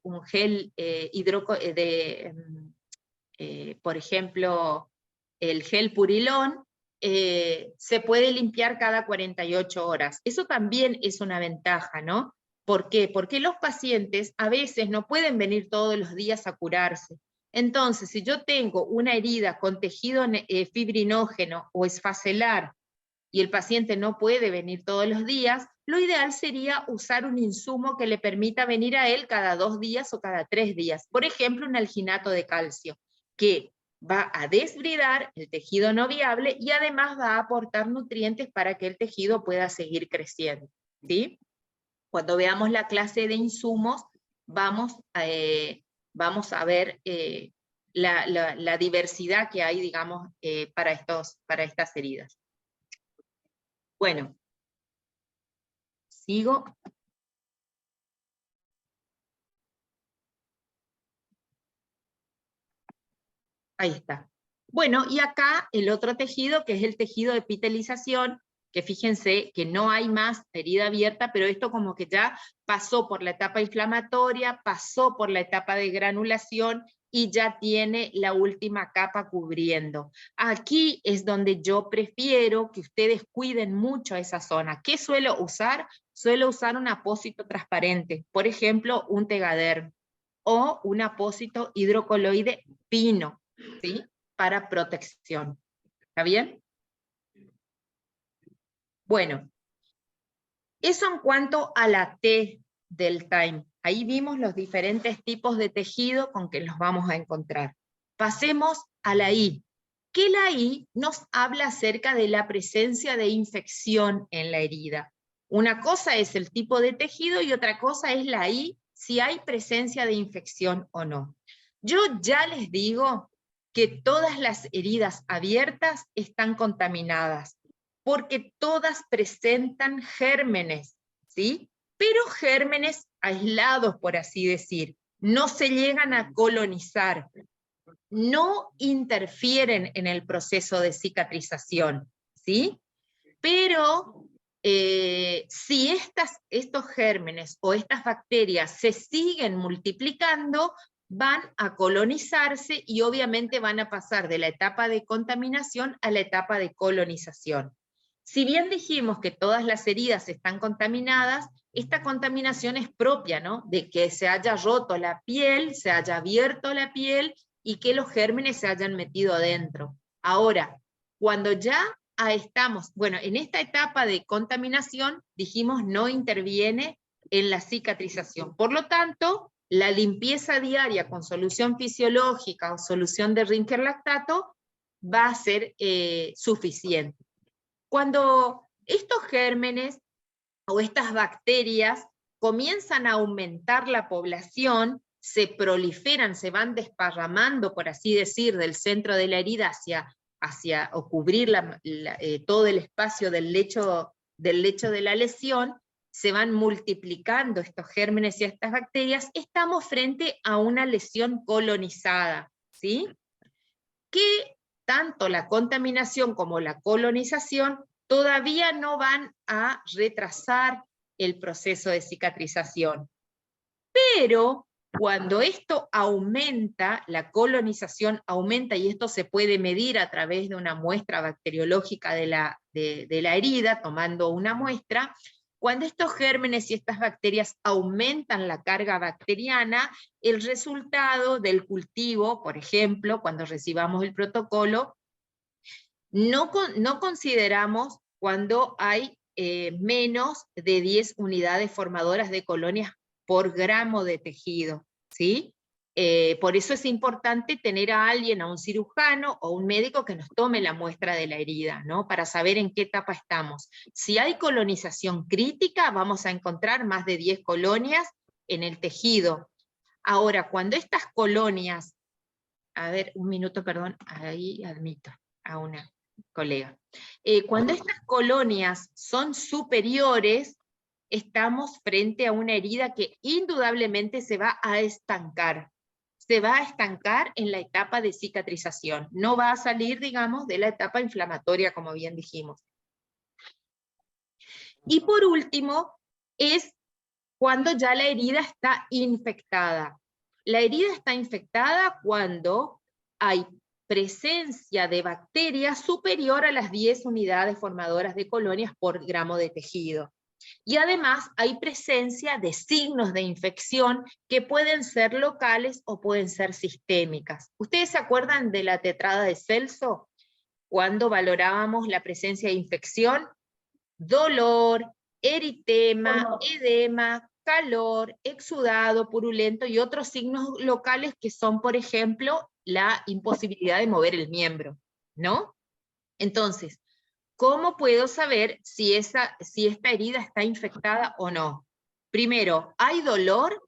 por ejemplo, el gel Purilón, se puede limpiar cada 48 horas. Eso también es una ventaja, ¿no? ¿Por qué? Porque los pacientes a veces no pueden venir todos los días a curarse. Entonces, si yo tengo una herida con tejido fibrinógeno o esfacelar, y el paciente no puede venir todos los días, lo ideal sería usar un insumo que le permita venir a él cada 2 días o cada 3 días. Por ejemplo, un alginato de calcio, que va a desbridar el tejido no viable y además va a aportar nutrientes para que el tejido pueda seguir creciendo, ¿sí? Cuando veamos la clase de insumos, vamos a ver la diversidad que hay, digamos, para estas heridas. Bueno, sigo. Ahí está. Bueno, y acá el otro tejido, que es el tejido de epitelización, que fíjense que no hay más herida abierta, pero esto como que ya pasó por la etapa inflamatoria, pasó por la etapa de granulación, y ya tiene la última capa cubriendo. Aquí es donde yo prefiero que ustedes cuiden mucho esa zona. ¿Qué suelo usar? Suelo usar un apósito transparente, por ejemplo, un Tegaderm, o un apósito hidrocoloide fino, ¿sí? Para protección. ¿Está bien? Bueno, Eso en cuanto a la T del time. Ahí vimos los diferentes tipos de tejido con que los vamos a encontrar. Pasemos a la I. Que la I nos habla acerca de la presencia de infección en la herida. Una cosa es el tipo de tejido y otra cosa es la I, si hay presencia de infección o no. Yo ya les digo que todas las heridas abiertas están contaminadas, porque todas presentan gérmenes, ¿sí? Pero gérmenes aislados, por así decir, no se llegan a colonizar, no interfieren en el proceso de cicatrización, ¿sí? Pero si estos gérmenes o estas bacterias se siguen multiplicando, van a colonizarse y obviamente van a pasar de la etapa de contaminación a la etapa de colonización. Si bien dijimos que todas las heridas están contaminadas, esta contaminación es propia, ¿no? De que se haya roto la piel, se haya abierto la piel y que los gérmenes se hayan metido adentro. Ahora, cuando ya estamos, bueno, en esta etapa de contaminación, dijimos, no interviene en la cicatrización. Por lo tanto, la limpieza diaria con solución fisiológica o solución de Rinker lactato va a ser suficiente. Cuando estos gérmenes o estas bacterias comienzan a aumentar la población, se proliferan, se van desparramando, por así decir, del centro de la herida hacia o cubrir todo el espacio del lecho de la lesión, se van multiplicando estos gérmenes y estas bacterias, estamos frente a una lesión colonizada, ¿sí? Que tanto la contaminación como la colonización todavía no van a retrasar el proceso de cicatrización. Pero cuando esto aumenta, la colonización aumenta, y esto se puede medir a través de una muestra bacteriológica de la herida, tomando una muestra, cuando estos gérmenes y estas bacterias aumentan la carga bacteriana, el resultado del cultivo, por ejemplo, cuando recibamos el protocolo, no consideramos cuando hay menos de 10 unidades formadoras de colonias por gramo de tejido, ¿sí? Por eso es importante tener a alguien, a un cirujano o un médico que nos tome la muestra de la herida, ¿no? Para saber en qué etapa estamos. Si hay colonización crítica, vamos a encontrar más de 10 colonias en el tejido. Ahora, cuando estas colonias, a ver, un minuto, perdón, ahí admito a una colega. Cuando estas colonias son superiores, estamos frente a una herida que indudablemente se va a estancar. Se va a estancar en la etapa de cicatrización. No va a salir, digamos, de la etapa inflamatoria, como bien dijimos. Y por último, es cuando ya la herida está infectada. La herida está infectada cuando hay presencia de bacterias superior a las 10 unidades formadoras de colonias por gramo de tejido. Y además hay presencia de signos de infección que pueden ser locales o pueden ser sistémicas. ¿Ustedes se acuerdan de la tetrada de Celso? Cuando valorábamos la presencia de infección, dolor, eritema, edema, calor, exudado, purulento y otros signos locales que son, por ejemplo, la imposibilidad de mover el miembro, ¿no? Entonces, ¿cómo puedo saber si esta herida está infectada o no? Primero, ¿hay dolor?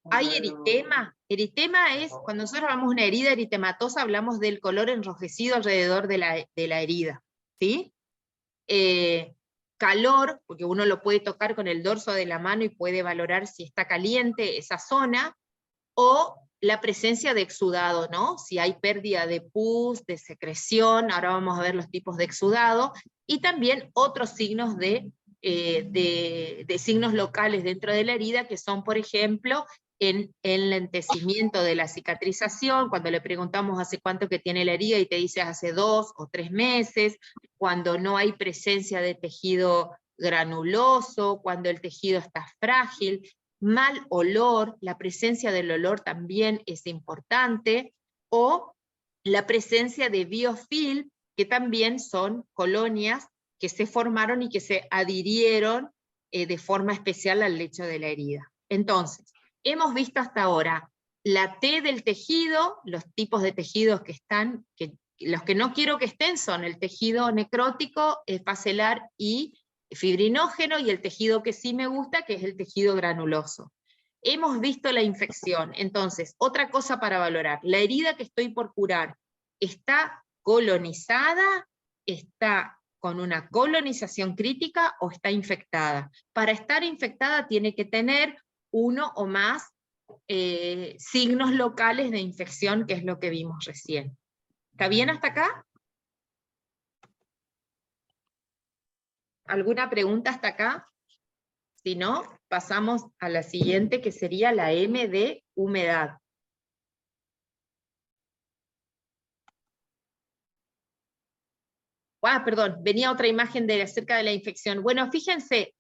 ¿Hay eritema? Eritema es, cuando nosotros hablamos de una herida eritematosa, hablamos del color enrojecido alrededor de la herida, ¿sí? Calor, porque uno lo puede tocar con el dorso de la mano y puede valorar si está caliente esa zona, o la presencia de exudado, ¿no? Si hay pérdida de pus, de secreción, ahora vamos a ver los tipos de exudado, y también otros signos de signos locales dentro de la herida, que son, por ejemplo, en el lentecimiento de la cicatrización, cuando le preguntamos hace cuánto que tiene la herida y te dice hace 2 o 3 meses, cuando no hay presencia de tejido granuloso, cuando el tejido está frágil, mal olor, la presencia del olor también es importante, o la presencia de biofilm, que también son colonias que se formaron y que se adhirieron de forma especial al lecho de la herida. Entonces, hemos visto hasta ahora la T del tejido, los tipos de tejidos que están, los que no quiero que estén son el tejido necrótico, facelar y fibrinógeno, y el tejido que sí me gusta, que es el tejido granuloso. Hemos visto la infección. Entonces, otra cosa para valorar, la herida que estoy por curar, ¿está colonizada? ¿Está con una colonización crítica o está infectada? Para estar infectada tiene que tener uno o más signos locales de infección, que es lo que vimos recién. ¿Está bien hasta acá? ¿Alguna pregunta hasta acá? Si no, pasamos a la siguiente, que sería la M de humedad. Perdón, venía otra imagen acerca de la infección. Bueno, fíjense,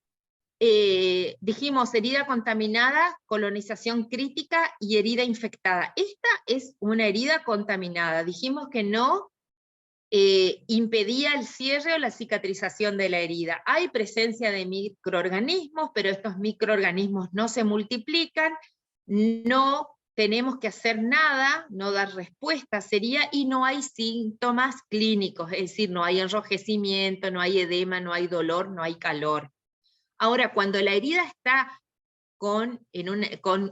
dijimos herida contaminada, colonización crítica y herida infectada. Esta es una herida contaminada. Dijimos que no impedía el cierre o la cicatrización de la herida. Hay presencia de microorganismos, pero estos microorganismos no se multiplican, no tenemos que hacer nada, no dar respuesta sería, y no hay síntomas clínicos, es decir, no hay enrojecimiento, no hay edema, no hay dolor, no hay calor. Ahora, cuando la herida está con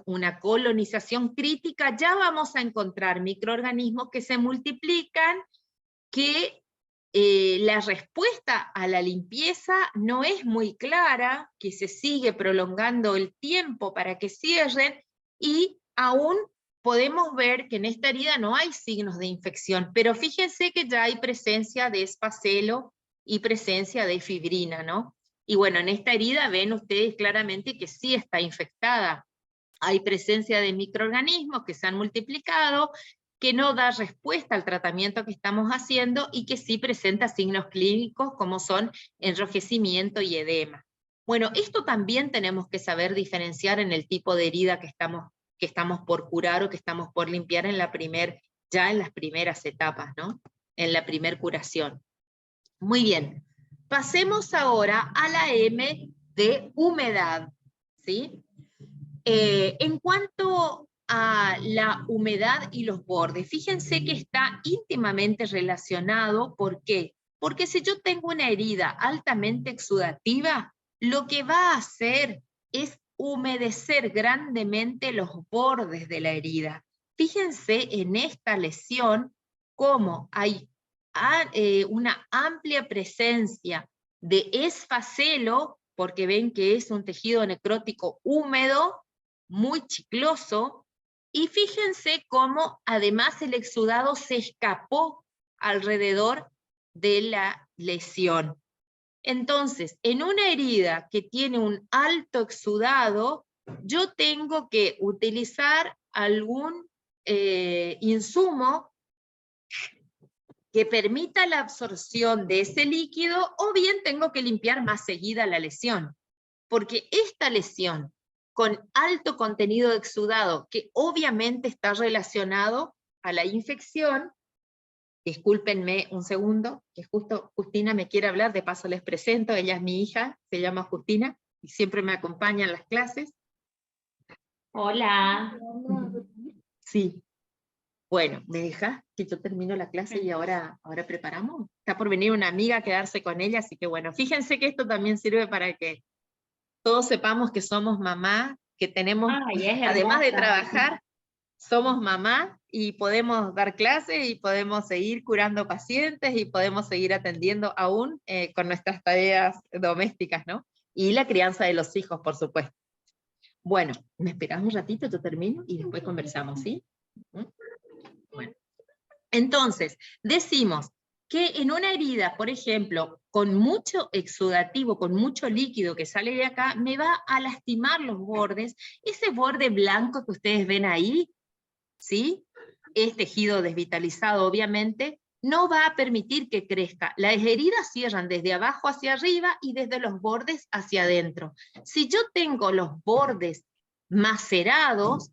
una colonización crítica, ya vamos a encontrar microorganismos que se multiplican, que la respuesta a la limpieza no es muy clara, que se sigue prolongando el tiempo para que cierren, y aún podemos ver que en esta herida no hay signos de infección, pero fíjense que ya hay presencia de esfacelo y presencia de fibrina, ¿no? Y bueno, en esta herida ven ustedes claramente que sí está infectada. Hay presencia de microorganismos que se han multiplicado, que no da respuesta al tratamiento que estamos haciendo y que sí presenta signos clínicos como son enrojecimiento y edema. Bueno, esto también tenemos que saber diferenciar en el tipo de herida que estamos por curar o que estamos por limpiar ya en las primeras etapas, ¿no? En la primer curación. Muy bien, pasemos ahora a la M de humedad, ¿sí? En cuanto a la humedad y los bordes, fíjense que está íntimamente relacionado. ¿Por qué? Porque si yo tengo una herida altamente exudativa, lo que va a hacer es humedecer grandemente los bordes de la herida. Fíjense en esta lesión cómo hay una amplia presencia de esfacelo, porque ven que es un tejido necrótico húmedo, muy chicloso, y fíjense cómo además el exudado se escapó alrededor de la lesión. Entonces, en una herida que tiene un alto exudado, yo tengo que utilizar algún insumo que permita la absorción de ese líquido, o bien tengo que limpiar más seguida la lesión. Porque esta lesión con alto contenido de exudado, que obviamente está relacionado a la infección, discúlpenme un segundo, que justo Justina me quiere hablar, de paso les presento, ella es mi hija, se llama Justina, y siempre me acompaña en las clases. Hola. Sí. Bueno, ¿me dejas que yo termino la clase y ahora preparamos? Está por venir una amiga a quedarse con ella, así que bueno, fíjense que esto también sirve para que todos sepamos que somos mamá, que tenemos, además de trabajar, somos mamá y podemos dar clases y podemos seguir curando pacientes y podemos seguir atendiendo aún con nuestras tareas domésticas, ¿no? Y la crianza de los hijos, por supuesto. Bueno, me esperás un ratito, yo termino y después conversamos, ¿sí? Bueno. Entonces, decimos que en una herida, por ejemplo, con mucho exudativo, con mucho líquido que sale de acá, me va a lastimar los bordes. Ese borde blanco que ustedes ven ahí, ¿sí? Es tejido desvitalizado, obviamente, no va a permitir que crezca. Las heridas cierran desde abajo hacia arriba y desde los bordes hacia adentro. Si yo tengo los bordes macerados,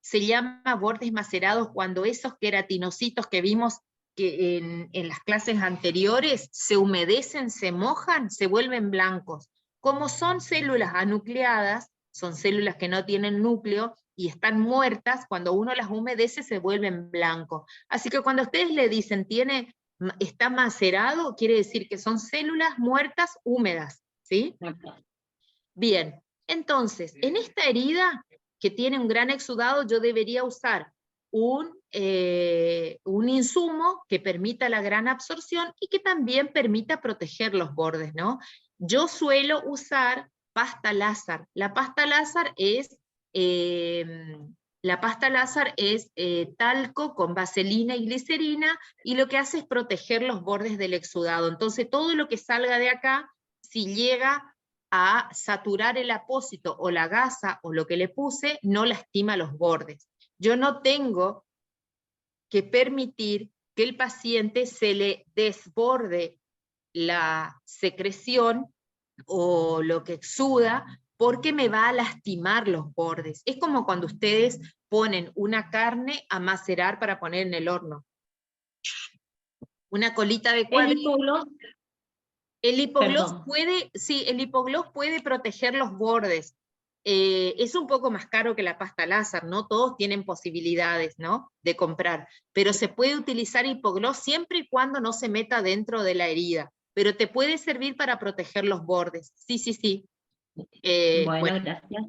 se llama bordes macerados cuando esos queratinocitos que vimos que en las clases anteriores se humedecen, se mojan, se vuelven blancos. Como son células anucleadas, son células que no tienen núcleo y están muertas, cuando uno las humedece se vuelven blancos. Así que cuando ustedes le dicen está macerado, quiere decir que son células muertas húmedas, ¿sí? Bien, entonces, en esta herida que tiene un gran exudado, yo debería usar un insumo que permita la gran absorción y que también permita proteger los bordes, ¿no? Yo suelo usar pasta Lázar. La pasta Lázar es talco con vaselina y glicerina, y lo que hace es proteger los bordes del exudado. Entonces todo lo que salga de acá, si llega a saturar el apósito o la gasa o lo que le puse, no lastima los bordes. Yo no tengo que permitir que el paciente se le desborde la secreción o lo que exuda, porque me va a lastimar los bordes. Es como cuando ustedes ponen una carne a macerar para poner en el horno. Una colita de cuadril. El hipogloss puede proteger los bordes. Es un poco más caro que la pasta Lázar, no todos tienen posibilidades, ¿no?, de comprar, pero se puede utilizar hipogloss siempre y cuando no se meta dentro de la herida, pero te puede servir para proteger los bordes. Sí. Bueno, gracias.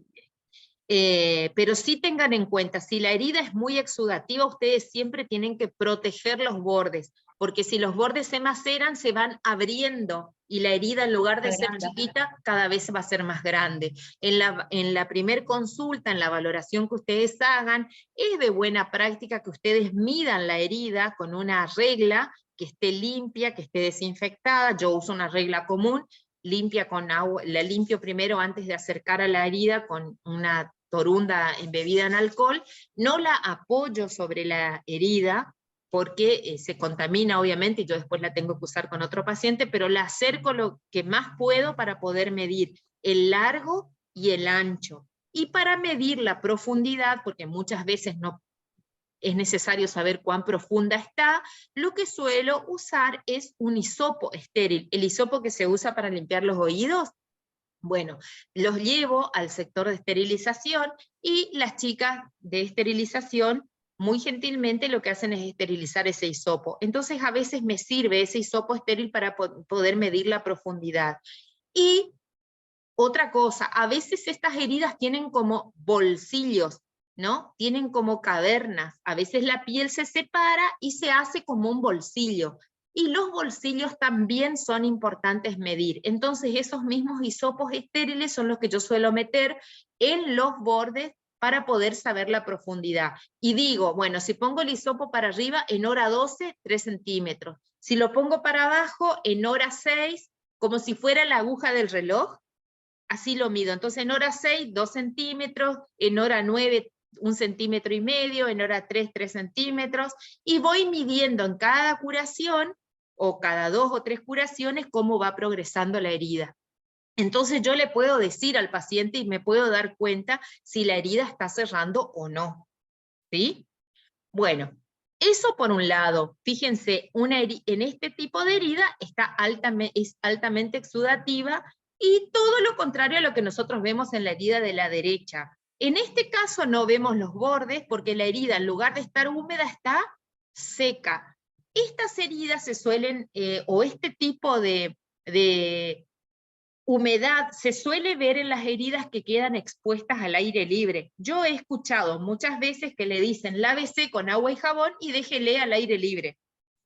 Pero sí tengan en cuenta, si la herida es muy exudativa, ustedes siempre tienen que proteger los bordes, porque si los bordes se maceran, se van abriendo, y la herida, en lugar de ser chiquita, cada vez va a ser más grande. En la primer consulta, en la valoración que ustedes hagan, es de buena práctica que ustedes midan la herida con una regla que esté limpia, que esté desinfectada. Yo uso una regla común, limpia con agua, la limpio primero antes de acercar a la herida con una torunda embebida en alcohol, no la apoyo sobre la herida, porque se contamina obviamente, y yo después la tengo que usar con otro paciente, pero la acerco lo que más puedo para poder medir el largo y el ancho. Y para medir la profundidad, porque muchas veces no es necesario saber cuán profunda está, lo que suelo usar es un hisopo estéril. El hisopo que se usa para limpiar los oídos, bueno, los llevo al sector de esterilización, y las chicas de esterilización muy gentilmente lo que hacen es esterilizar ese hisopo. Entonces a veces me sirve ese hisopo estéril para poder medir la profundidad. Y otra cosa, a veces estas heridas tienen como bolsillos, ¿no? Tienen como cavernas. A veces la piel se separa y se hace como un bolsillo. Y los bolsillos también son importantes medir. Entonces esos mismos hisopos estériles son los que yo suelo meter en los bordes para poder saber la profundidad. Y digo, bueno, si pongo el hisopo para arriba, en hora 12, 3 centímetros. Si lo pongo para abajo, en hora 6, como si fuera la aguja del reloj, así lo mido. Entonces en hora 6, 2 centímetros, en hora 9, 1,5 centímetros, en hora 3, 3 centímetros, y voy midiendo en cada curación, o cada 2 o 3 curaciones, cómo va progresando la herida. Entonces yo le puedo decir al paciente y me puedo dar cuenta si la herida está cerrando o no. ¿Sí? Bueno, eso por un lado. Fíjense, en este tipo de herida es altamente exudativa, y todo lo contrario a lo que nosotros vemos en la herida de la derecha. En este caso no vemos los bordes, porque la herida, en lugar de estar húmeda, está seca. Estas heridas se suelen, o este tipo de humedad se suele ver en las heridas que quedan expuestas al aire libre. Yo he escuchado muchas veces que le dicen lávese con agua y jabón y déjele al aire libre.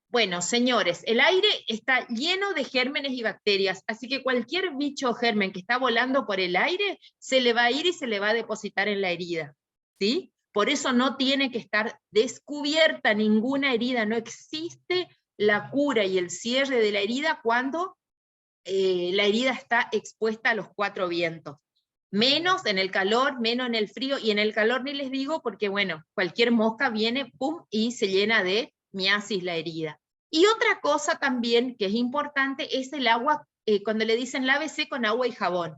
Bueno, señores, el aire está lleno de gérmenes y bacterias, así que cualquier bicho o germen que está volando por el aire se le va a ir y se le va a depositar en la herida, ¿sí? Por eso no tiene que estar descubierta ninguna herida, no existe la cura y el cierre de la herida cuando la herida está expuesta a los 4 vientos. Menos en el calor, menos en el frío, y en el calor ni les digo, porque bueno, cualquier mosca viene, pum, y se llena de miasis la herida. Y otra cosa también que es importante es el agua, cuando le dicen lávese con agua y jabón.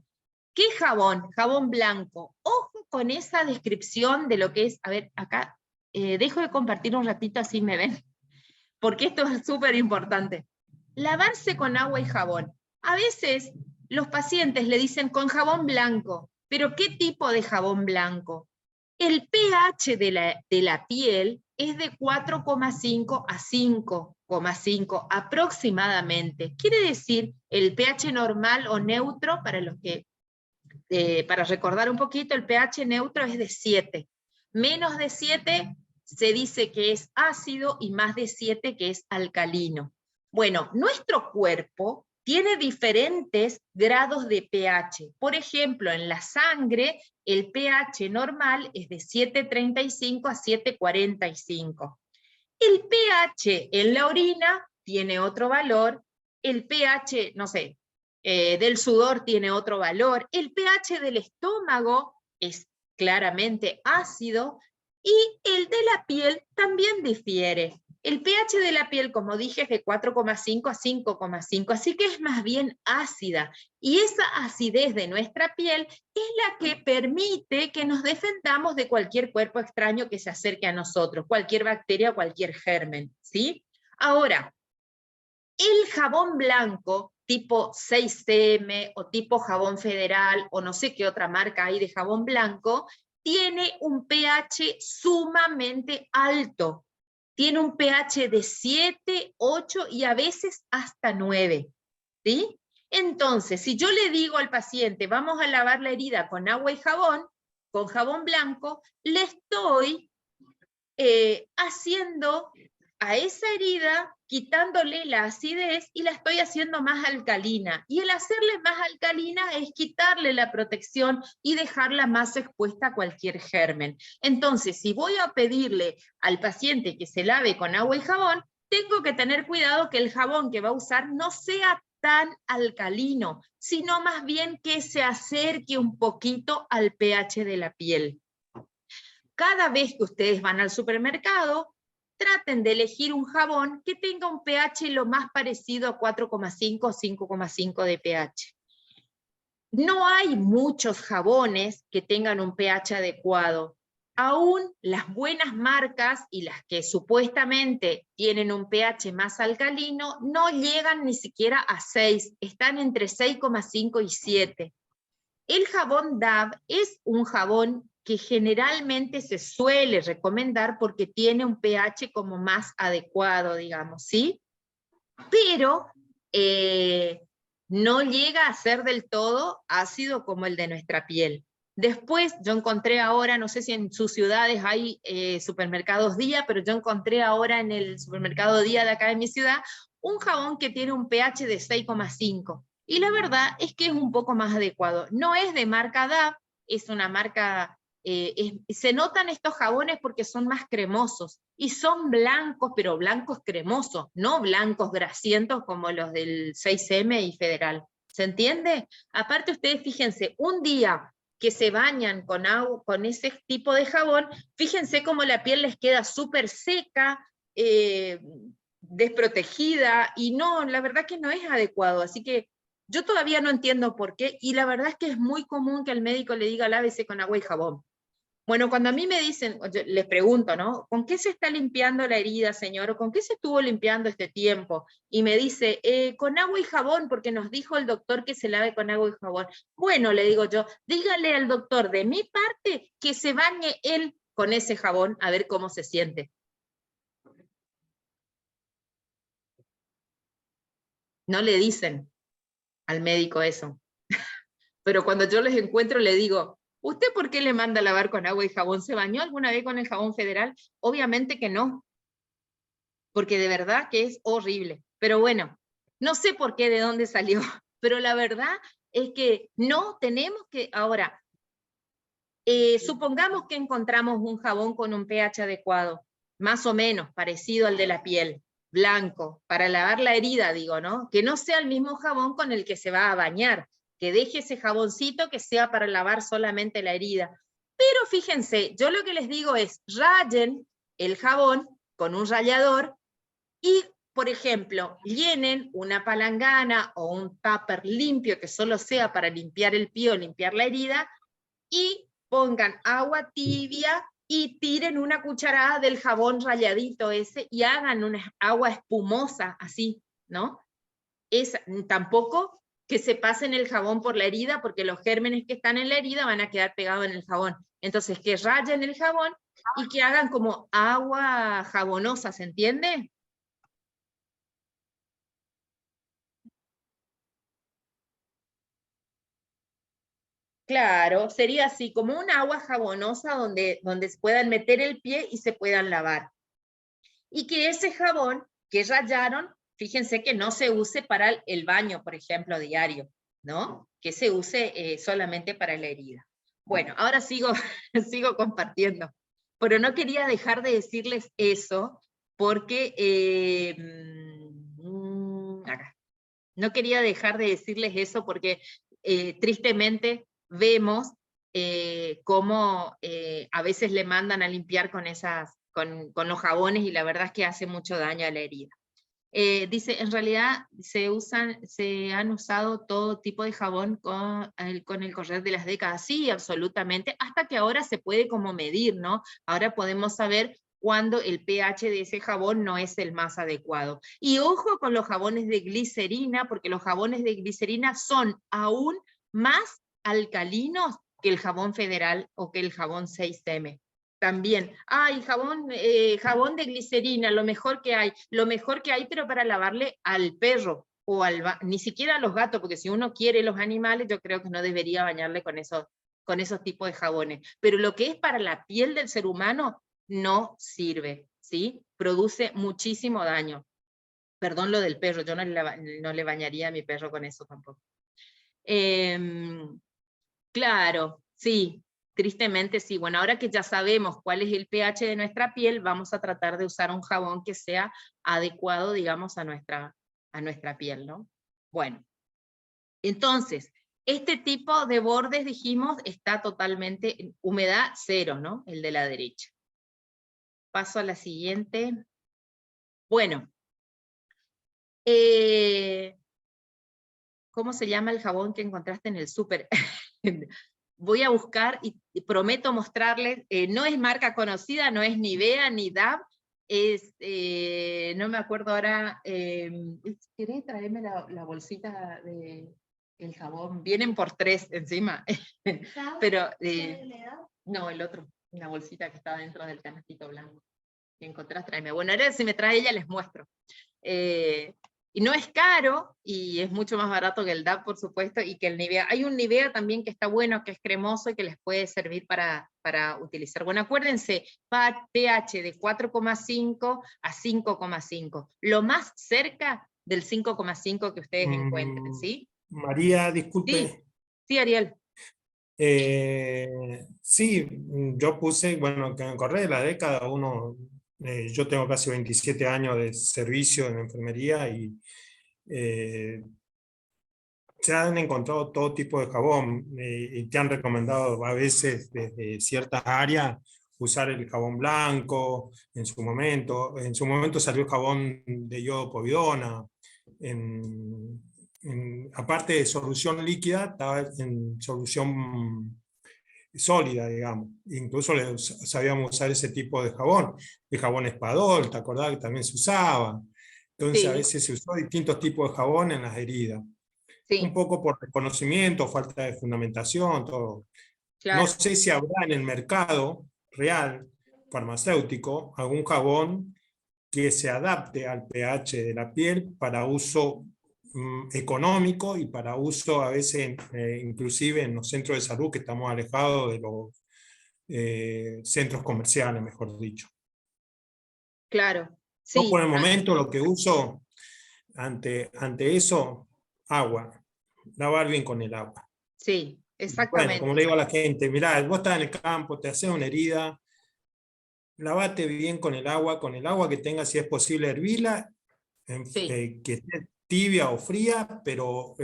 ¿Qué jabón? Jabón blanco. Ojo con esa descripción de lo que es, a ver, acá, dejo de compartir un ratito así me ven, porque esto es súper importante. Lavarse con agua y jabón. A veces los pacientes le dicen con jabón blanco. ¿Pero qué tipo de jabón blanco? El pH de la piel es de 4,5 a 5,5 aproximadamente. Quiere decir, el pH normal o neutro, para recordar un poquito, el pH neutro es de 7. Menos de 7 se dice que es ácido y más de 7 que es alcalino. Bueno, nuestro cuerpo tiene diferentes grados de pH. Por ejemplo, en la sangre, el pH normal es de 7,35 a 7,45. El pH en la orina tiene otro valor, el pH, no sé, del sudor tiene otro valor, el pH del estómago es claramente ácido, y el de la piel también difiere. El pH de la piel, como dije, es de 4,5 a 5,5, así que es más bien ácida. Y esa acidez de nuestra piel es la que permite que nos defendamos de cualquier cuerpo extraño que se acerque a nosotros, cualquier bacteria o cualquier germen, ¿sí? Ahora, el jabón blanco, tipo 6M o tipo jabón federal, o no sé qué otra marca hay de jabón blanco, tiene un pH sumamente alto. Tiene un pH de 7, 8 y a veces hasta 9. ¿Sí? Entonces, si yo le digo al paciente, vamos a lavar la herida con agua y jabón, con jabón blanco, le estoy haciendo a esa herida, quitándole la acidez y la estoy haciendo más alcalina. Y el hacerle más alcalina es quitarle la protección y dejarla más expuesta a cualquier germen. Entonces, si voy a pedirle al paciente que se lave con agua y jabón, tengo que tener cuidado que el jabón que va a usar no sea tan alcalino, sino más bien que se acerque un poquito al pH de la piel. Cada vez que ustedes van al supermercado, traten de elegir un jabón que tenga un pH lo más parecido a 4,5 o 5,5 de pH. No hay muchos jabones que tengan un pH adecuado. Aún las buenas marcas y las que supuestamente tienen un pH más alcalino no llegan ni siquiera a 6, están entre 6,5 y 7. El jabón Dove es un jabón que generalmente se suele recomendar porque tiene un pH como más adecuado, digamos, ¿sí? Pero no llega a ser del todo ácido como el de nuestra piel. Después yo encontré ahora, no sé si en sus ciudades hay supermercados Día, pero yo encontré ahora en el supermercado Día de acá de mi ciudad un jabón que tiene un pH de 6,5. Y la verdad es que es un poco más adecuado. No es de marca DAV, es una marca, se notan estos jabones porque son más cremosos, y son blancos, pero blancos cremosos, no blancos grasientos como los del 6M y Federal. ¿Se entiende? Aparte ustedes fíjense, un día que se bañan con agua, con ese tipo de jabón, fíjense cómo la piel les queda súper seca, desprotegida, y no, la verdad que no es adecuado, así que yo todavía no entiendo por qué, y la verdad es que es muy común que el médico le diga lávese con agua y jabón. Bueno, cuando a mí me dicen, les pregunto, ¿no? ¿Con qué se está limpiando la herida, señor? ¿O con qué se estuvo limpiando este tiempo? Y me dice, con agua y jabón, porque nos dijo el doctor que se lave con agua y jabón. Bueno, le digo yo, dígale al doctor de mi parte que se bañe él con ese jabón, a ver cómo se siente. No le dicen al médico eso. Pero cuando yo les encuentro, le digo, ¿usted por qué le manda a lavar con agua y jabón? ¿Se bañó alguna vez con el jabón Federal? Obviamente que no, porque de verdad que es horrible. Pero bueno, no sé por qué, de dónde salió, pero la verdad es que no tenemos que, ahora, supongamos que encontramos un jabón con un pH adecuado, más o menos parecido al de la piel, blanco, para lavar la herida, digo, ¿no? Que no sea el mismo jabón con el que se va a bañar, que deje ese jaboncito que sea para lavar solamente la herida. Pero fíjense, yo lo que les digo es, rayen el jabón con un rallador y, por ejemplo, llenen una palangana o un tupper limpio que solo sea para limpiar el pie o limpiar la herida, y pongan agua tibia y tiren una cucharada del jabón ralladito ese y hagan una agua espumosa, así, ¿no? Tampoco que se pasen el jabón por la herida, porque los gérmenes que están en la herida van a quedar pegados en el jabón. Entonces, que rayen el jabón y que hagan como agua jabonosa, ¿se entiende? Claro, sería así, como un agua jabonosa donde se puedan meter el pie y se puedan lavar. Y que ese jabón que rayaron, fíjense que no se use para el baño, por ejemplo, diario, ¿no? Que se use solamente para la herida. Bueno, ahora sigo, sigo compartiendo, pero no quería dejar de decirles eso, porque, acá. No quería dejar de decirles eso porque tristemente vemos cómo a veces le mandan a limpiar con los jabones y la verdad es que hace mucho daño a la herida. Dice, en realidad se han usado todo tipo de jabón con el correr de las décadas. Sí, absolutamente, hasta que ahora se puede como medir, ¿no? Ahora podemos saber cuando el pH de ese jabón no es el más adecuado. Y ojo con los jabones de glicerina, porque los jabones de glicerina son aún más alcalinos que el jabón federal o que el jabón 6M. También, jabón de glicerina, lo mejor que hay, pero para lavarle al perro, o ni siquiera a los gatos, porque si uno quiere los animales, yo creo que no debería bañarle con esos tipos de jabones. Pero lo que es para la piel del ser humano, no sirve, ¿sí? Produce muchísimo daño. Perdón lo del perro, yo no le bañaría a mi perro con eso tampoco. Claro, sí, tristemente sí. Bueno, ahora que ya sabemos cuál es el pH de nuestra piel, vamos a tratar de usar un jabón que sea adecuado, digamos, a nuestra piel, ¿no? Bueno, entonces, este tipo de bordes, dijimos, está totalmente en humedad cero, ¿no? El de la derecha. Paso a la siguiente. Bueno, ¿cómo se llama el jabón que encontraste en el súper? Voy a buscar y prometo mostrarles, no es marca conocida, no es Nivea ni Dove, no me acuerdo ahora, ¿querés traerme la bolsita de el jabón? Vienen por 3 encima, pero no, el otro, una bolsita que estaba dentro del canastito blanco. Si encontrás, tráeme. Bueno, ahora si me trae ella les muestro. Y no es caro, y es mucho más barato que el DAP, por supuesto, y que el Nivea. Hay un Nivea también que está bueno, que es cremoso y que les puede servir para utilizar. Bueno, acuérdense, pH de 4,5 a 5,5. Lo más cerca del 5,5 que ustedes encuentren, ¿sí? María, disculpe. Sí, sí, Ariel. Sí, yo puse, bueno, que en el correr de la década yo tengo casi 27 años de servicio en enfermería y se han encontrado todo tipo de jabón y te han recomendado a veces desde ciertas áreas usar el jabón blanco en su momento. En su momento salió el jabón de yodo povidona. Aparte de solución líquida, estaba en solución sólida, digamos. Incluso sabíamos usar ese tipo de jabón. El jabón Espadol, ¿te acordás que también se usaba? Entonces a veces se usó distintos tipos de jabón en las heridas. Sí. Un poco por desconocimiento, falta de fundamentación, todo. Claro. No sé si habrá en el mercado real farmacéutico algún jabón que se adapte al pH de la piel para uso económico y para uso a veces inclusive en los centros de salud que estamos alejados de los centros comerciales, mejor dicho. Claro, Yo sí. por el momento lo que uso ante eso, agua, lavar bien con el agua. Sí, exactamente. Bueno, como le digo a la gente, mirá, vos estás en el campo, te haces una herida, lavate bien con el agua que tenga, si es posible, hervirla, que esté tibia o fría, pero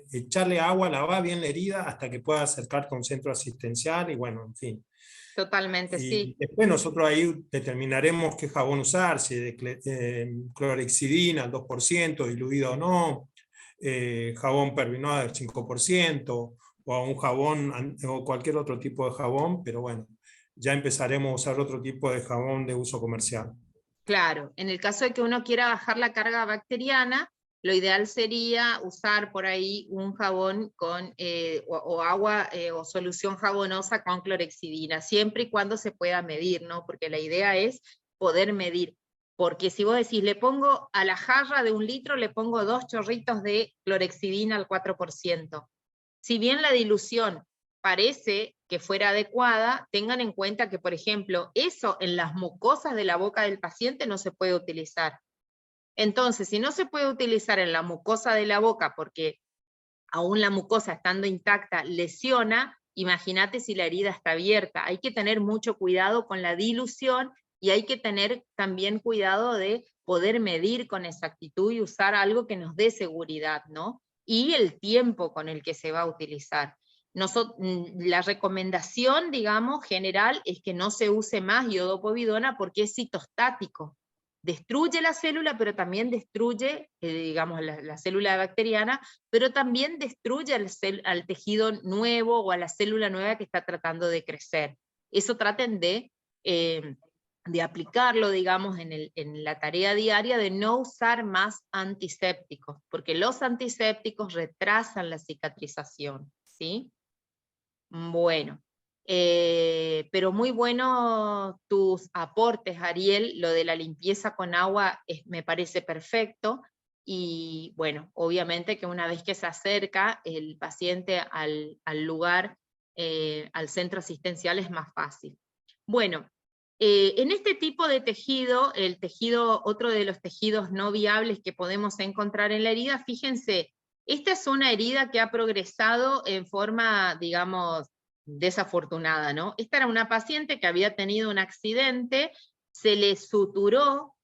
echarle agua, lavar bien la herida hasta que pueda acercarte a un centro asistencial y bueno, en fin. Totalmente, sí. Y después nosotros ahí determinaremos qué jabón usar, si de clorexidina al 2%, diluido o no, jabón pervinoa del 5%, o a un jabón o cualquier otro tipo de jabón, pero bueno, ya empezaremos a usar otro tipo de jabón de uso comercial. Claro, en el caso de que uno quiera bajar la carga bacteriana, lo ideal sería usar por ahí un jabón con, o agua o solución jabonosa con clorhexidina, siempre y cuando se pueda medir, ¿no? Porque la idea es poder medir. Porque si vos decís, le pongo a la jarra de 1 litro, le pongo 2 chorritos de clorhexidina al 4%. Si bien la dilución parece que fuera adecuada, tengan en cuenta que, por ejemplo, eso en las mucosas de la boca del paciente no se puede utilizar. Entonces, si no se puede utilizar en la mucosa de la boca, porque aún la mucosa estando intacta lesiona, imagínate si la herida está abierta. Hay que tener mucho cuidado con la dilución y hay que tener también cuidado de poder medir con exactitud y usar algo que nos dé seguridad, ¿no? Y el tiempo con el que se va a utilizar. La recomendación, digamos, general es que no se use más iodopovidona porque es citostático. Destruye la célula, pero también destruye, digamos, la célula bacteriana, pero también destruye al tejido nuevo o a la célula nueva que está tratando de crecer. Eso traten de aplicarlo, digamos, en la tarea diaria de no usar más antisépticos, porque los antisépticos retrasan la cicatrización, ¿sí? Bueno. Pero muy bueno tus aportes, Ariel, lo de la limpieza con agua me parece perfecto, y bueno, obviamente que una vez que se acerca el paciente al lugar, al centro asistencial es más fácil. Bueno, en este tipo de tejido, el tejido, otro de los tejidos no viables que podemos encontrar en la herida, fíjense, esta es una herida que ha progresado en forma, digamos, desafortunada, ¿no? Esta era una paciente que había tenido un accidente, se le suturó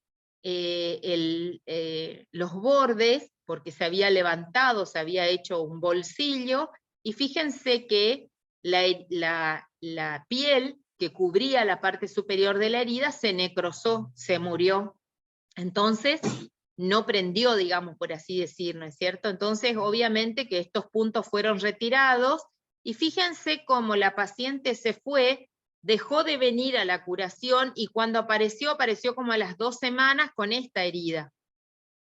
los bordes, porque se había levantado, se había hecho un bolsillo, y fíjense que la piel que cubría la parte superior de la herida se necrosó, se murió. Entonces, no prendió, digamos, por así decir, ¿no es cierto? Entonces, obviamente que estos puntos fueron retirados, y fíjense cómo la paciente se fue, dejó de venir a la curación, y cuando apareció como a las 2 semanas con esta herida.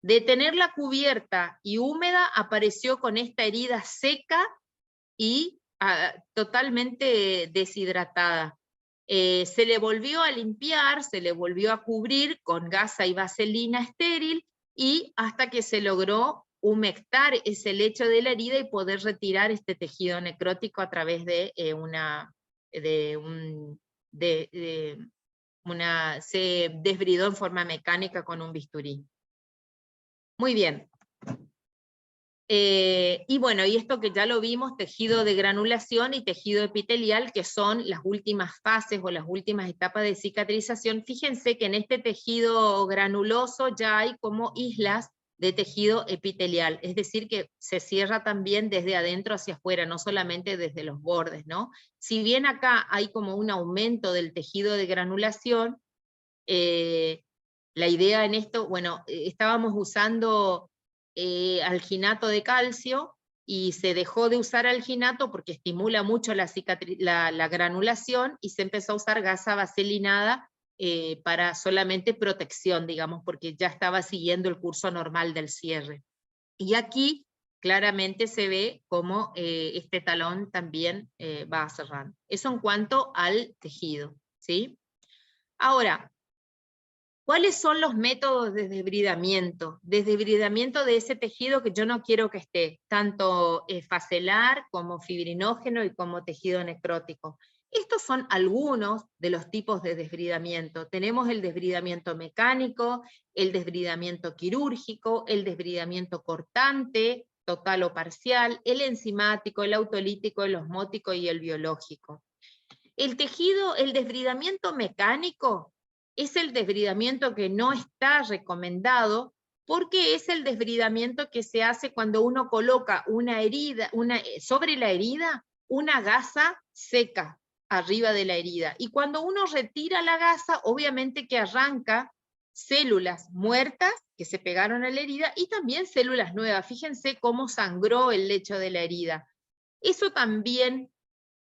De tenerla cubierta y húmeda, apareció con esta herida seca y totalmente deshidratada. Se le volvió a limpiar, se le volvió a cubrir con gasa y vaselina estéril, y hasta que se logró humectar ese lecho de la herida y poder retirar este tejido necrótico a través de se desbridó en forma mecánica con un bisturí. Muy bien. Y bueno, y esto que ya lo vimos, tejido de granulación y tejido epitelial, que son las últimas fases o las últimas etapas de cicatrización. Fíjense que en este tejido granuloso ya hay como islas de tejido epitelial, es decir, que se cierra también desde adentro hacia afuera, no solamente desde los bordes, ¿no? Si bien acá hay como un aumento del tejido de granulación, la idea en esto, bueno, estábamos usando alginato de calcio, y se dejó de usar alginato porque estimula mucho la granulación, y se empezó a usar gasa vaselinada para solamente protección, digamos, porque ya estaba siguiendo el curso normal del cierre. Y aquí claramente se ve cómo este talón también va cerrando. Eso en cuanto al tejido, ¿sí? Ahora, ¿cuáles son los métodos de desbridamiento? Desbridamiento de ese tejido que yo no quiero que esté, tanto facelar como fibrinógeno y como tejido necrótico. Estos son algunos de los tipos de desbridamiento. Tenemos el desbridamiento mecánico, el desbridamiento quirúrgico, el desbridamiento cortante, total o parcial, el enzimático, el autolítico, el osmótico y el biológico. El desbridamiento mecánico es el desbridamiento que no está recomendado, porque es el desbridamiento que se hace cuando uno coloca sobre la herida una gasa seca arriba de la herida. Y cuando uno retira la gasa, obviamente que arranca células muertas que se pegaron a la herida y también células nuevas. Fíjense cómo sangró el lecho de la herida. Eso también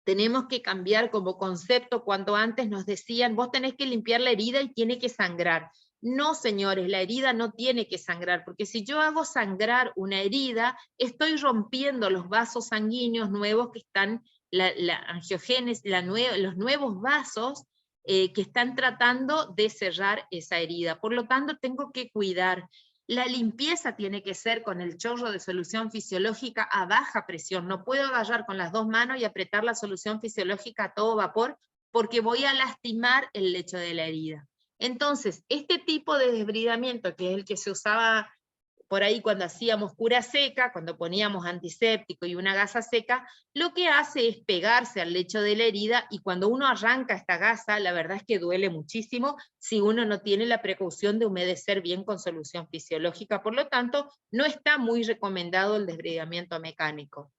tenemos que cambiar como concepto. Cuando antes nos decían, vos tenés que limpiar la herida y tiene que sangrar. No, señores, la herida no tiene que sangrar, porque si yo hago sangrar una herida, estoy rompiendo los vasos sanguíneos nuevos que están, la angiogénesis, los nuevos vasos que están tratando de cerrar esa herida. Por lo tanto, tengo que cuidar. La limpieza tiene que ser con el chorro de solución fisiológica a baja presión. No puedo agarrar con las dos manos y apretar la solución fisiológica a todo vapor, porque voy a lastimar el lecho de la herida. Entonces, este tipo de desbridamiento, que es el que se usaba por ahí cuando hacíamos cura seca, cuando poníamos antiséptico y una gasa seca, lo que hace es pegarse al lecho de la herida, y cuando uno arranca esta gasa, la verdad es que duele muchísimo si uno no tiene la precaución de humedecer bien con solución fisiológica. Por lo tanto, no está muy recomendado el desbridamiento mecánico.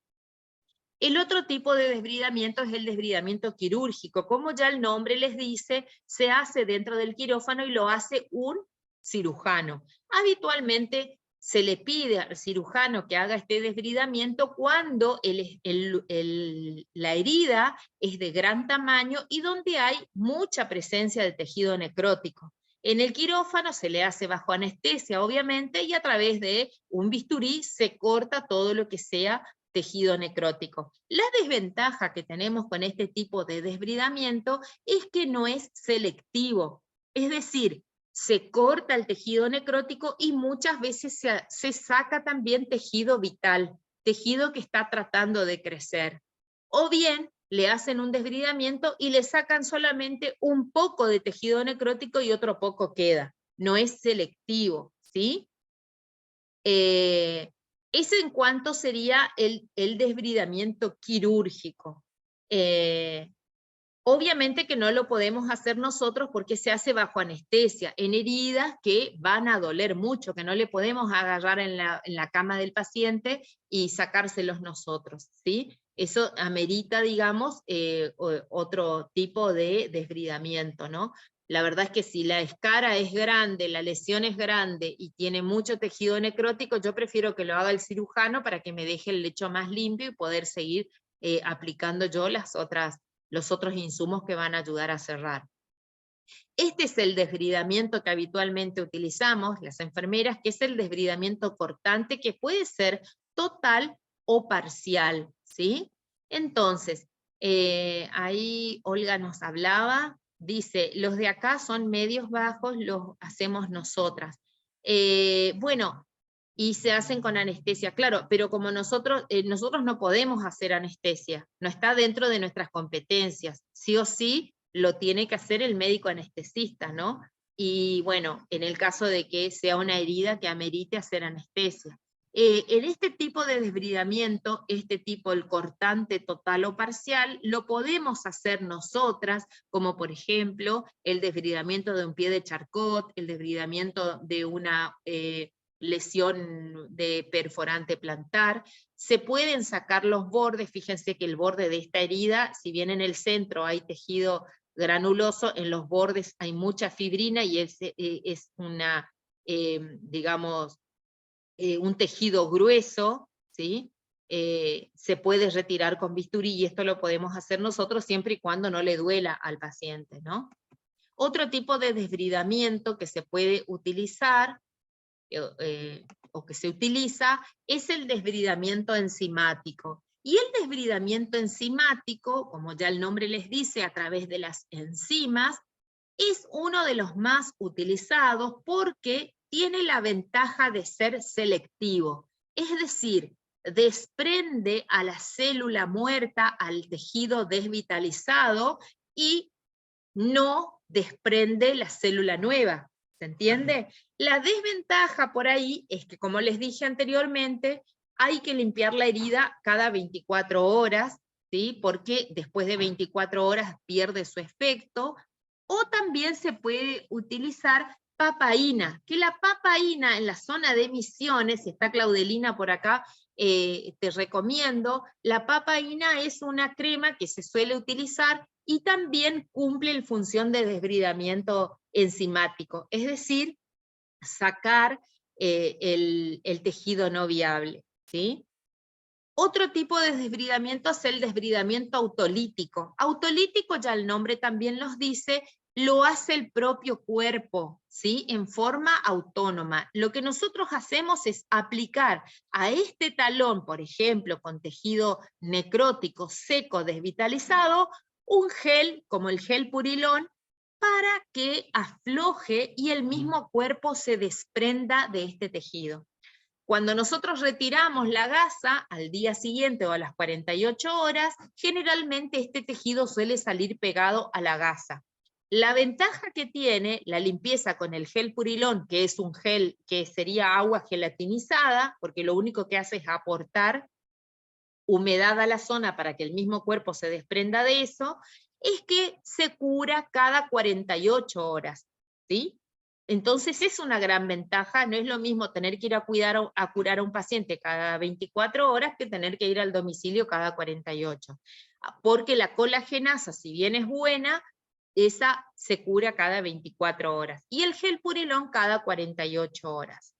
El otro tipo de desbridamiento es el desbridamiento quirúrgico. Como ya el nombre les dice, se hace dentro del quirófano y lo hace un cirujano. Habitualmente se le pide al cirujano que haga este desbridamiento cuando la herida es de gran tamaño y donde hay mucha presencia de tejido necrótico. En el quirófano se le hace bajo anestesia, obviamente, y a través de un bisturí se corta todo lo que sea tejido necrótico. La desventaja que tenemos con este tipo de desbridamiento es que no es selectivo, es decir, se corta el tejido necrótico y muchas veces se saca también tejido vital, tejido que está tratando de crecer. O bien le hacen un desbridamiento y le sacan solamente un poco de tejido necrótico y otro poco queda. No es selectivo, ¿sí? Eso en cuanto sería el desbridamiento quirúrgico. Obviamente que no lo podemos hacer nosotros porque se hace bajo anestesia, en heridas que van a doler mucho, que no le podemos agarrar en la cama del paciente y sacárselos nosotros, ¿sí? Eso amerita, digamos, otro tipo de desbridamiento, ¿no? La verdad es que si la escara es grande, la lesión es grande y tiene mucho tejido necrótico, yo prefiero que lo haga el cirujano para que me deje el lecho más limpio y poder seguir aplicando yo los otros insumos que van a ayudar a cerrar. Este es el desbridamiento que habitualmente utilizamos las enfermeras, que es el desbridamiento cortante, que puede ser total o parcial, ¿sí? Entonces, ahí Olga nos hablaba, dice, los de acá son medios bajos, los hacemos nosotras. Bueno, y se hacen con anestesia, claro, pero como nosotros no podemos hacer anestesia, no está dentro de nuestras competencias, sí o sí lo tiene que hacer el médico anestesista, ¿no? Y bueno, en el caso de que sea una herida que amerite hacer anestesia. En este tipo de desbridamiento, este tipo, el cortante total o parcial, lo podemos hacer nosotras, como por ejemplo el desbridamiento de un pie de Charcot, el desbridamiento de una lesión de perforante plantar. Se pueden sacar los bordes, fíjense que el borde de esta herida, si bien en el centro hay tejido granuloso, en los bordes hay mucha fibrina y es una, digamos, un tejido grueso, ¿sí? Se puede retirar con bisturí y esto lo podemos hacer nosotros siempre y cuando no le duela al paciente, ¿no? Otro tipo de desbridamiento que se puede utilizar o que se utiliza es el desbridamiento enzimático. Y el desbridamiento enzimático, como ya el nombre les dice, a través de las enzimas, es uno de los más utilizados porque tiene la ventaja de ser selectivo. Es decir, desprende a la célula muerta, al tejido desvitalizado, y no desprende la célula nueva. ¿Se entiende? La desventaja por ahí es que, como les dije anteriormente, hay que limpiar la herida cada 24 horas, ¿sí? Porque después de 24 horas pierde su efecto. O también se puede utilizar papaína, que la papaína en la zona de Misiones, si está Claudelina por acá, te recomiendo, la papaína es una crema que se suele utilizar y también cumple la función de desbridamiento enzimático, es decir, sacar el tejido no viable, ¿sí? Otro tipo de desbridamiento es el desbridamiento autolítico. Autolítico, ya el nombre también los dice, lo hace el propio cuerpo, ¿sí? En forma autónoma. Lo que nosotros hacemos es aplicar a este talón, por ejemplo, con tejido necrótico seco desvitalizado, un gel, como el gel Purilón, para que afloje y el mismo cuerpo se desprenda de este tejido. Cuando nosotros retiramos la gasa al día siguiente o a las 48 horas, generalmente este tejido suele salir pegado a la gasa. La ventaja que tiene la limpieza con el gel Purilón, que es un gel que sería agua gelatinizada, porque lo único que hace es aportar humedad a la zona para que el mismo cuerpo se desprenda de eso, es que se cura cada 48 horas, ¿sí? Entonces es una gran ventaja, no es lo mismo tener que ir a curar a un paciente cada 24 horas que tener que ir al domicilio cada 48. Porque la colagenasa, si bien es buena, esa se cura cada 24 horas. Y el gel Purilón cada 48 horas.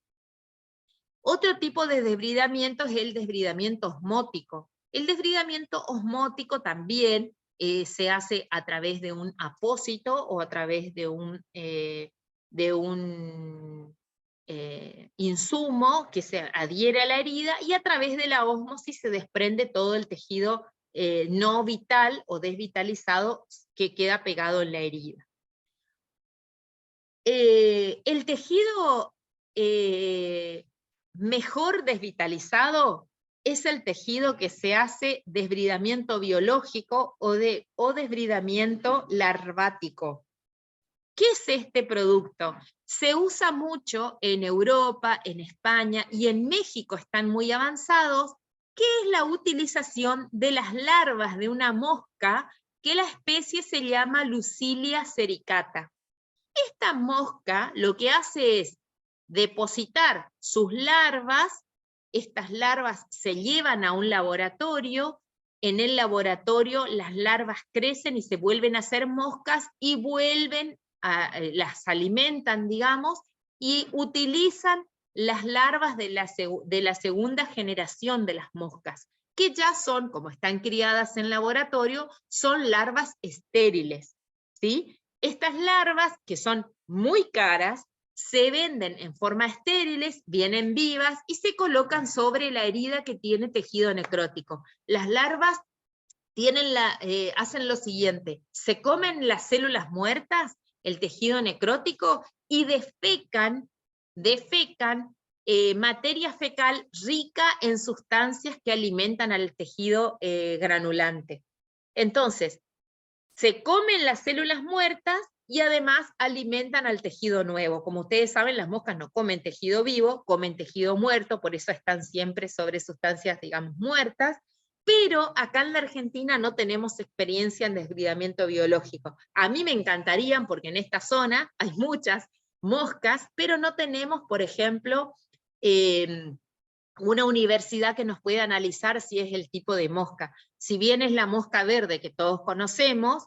Otro tipo de desbridamiento es el desbridamiento osmótico. El desbridamiento osmótico también se hace a través de un apósito o a través de un insumo que se adhiere a la herida, y a través de la ósmosis se desprende todo el tejido no vital o desvitalizado que queda pegado en la herida. El tejido mejor desvitalizado es el tejido que se hace desbridamiento biológico o desbridamiento larvático. ¿Qué es este producto? Se usa mucho en Europa, en España y en México están muy avanzados, que es la utilización de las larvas de una mosca que la especie se llama Lucilia sericata. Esta mosca lo que hace es depositar sus larvas, estas larvas se llevan a un laboratorio, en el laboratorio las larvas crecen y se vuelven a hacer moscas y las alimentan, digamos, y utilizan las larvas de la segunda generación de las moscas, que ya son, como están criadas en laboratorio, son larvas estériles, ¿sí? Estas larvas, que son muy caras, se venden en forma estériles, vienen vivas y se colocan sobre la herida que tiene tejido necrótico. Las larvas hacen lo siguiente: se comen las células muertas, el tejido necrótico, y defecan materia fecal rica en sustancias que alimentan al tejido granulante. Entonces, se comen las células muertas y además alimentan al tejido nuevo. Como ustedes saben, las moscas no comen tejido vivo, comen tejido muerto, por eso están siempre sobre sustancias, digamos, muertas, pero acá en la Argentina no tenemos experiencia en desbridamiento biológico. A mí me encantarían, porque en esta zona hay muchas moscas, pero no tenemos, por ejemplo, una universidad que nos pueda analizar si es el tipo de mosca. Si bien es la mosca verde que todos conocemos,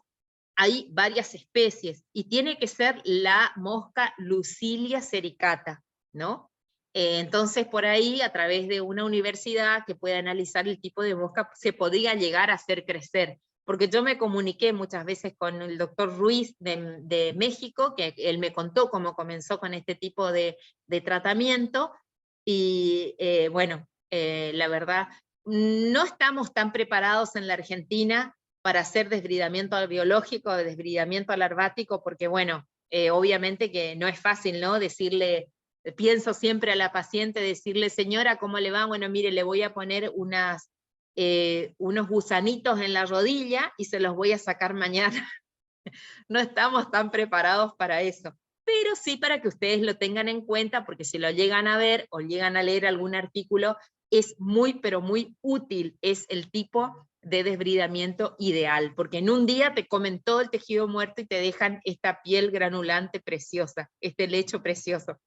hay varias especies, y tiene que ser la mosca Lucilia sericata, ¿no? Entonces, por ahí, a través de una universidad que pueda analizar el tipo de mosca, se podría llegar a hacer crecer. Porque yo me comuniqué muchas veces con el doctor Ruiz de México, que él me contó cómo comenzó con este tipo de tratamiento, y bueno, la verdad, no estamos tan preparados en la Argentina para hacer desbridamiento biológico, desbridamiento larvático, porque bueno, obviamente que no es fácil, ¿no? Decirle, pienso siempre a la paciente, decirle: señora, ¿cómo le va? Bueno, mire, le voy a poner unos gusanitos en la rodilla y se los voy a sacar mañana. No estamos tan preparados para eso, pero sí para que ustedes lo tengan en cuenta, porque si lo llegan a ver o llegan a leer algún artículo, es muy, pero muy útil, es el tipo de desbridamiento ideal, porque en un día te comen todo el tejido muerto y te dejan esta piel granulante preciosa, este lecho precioso.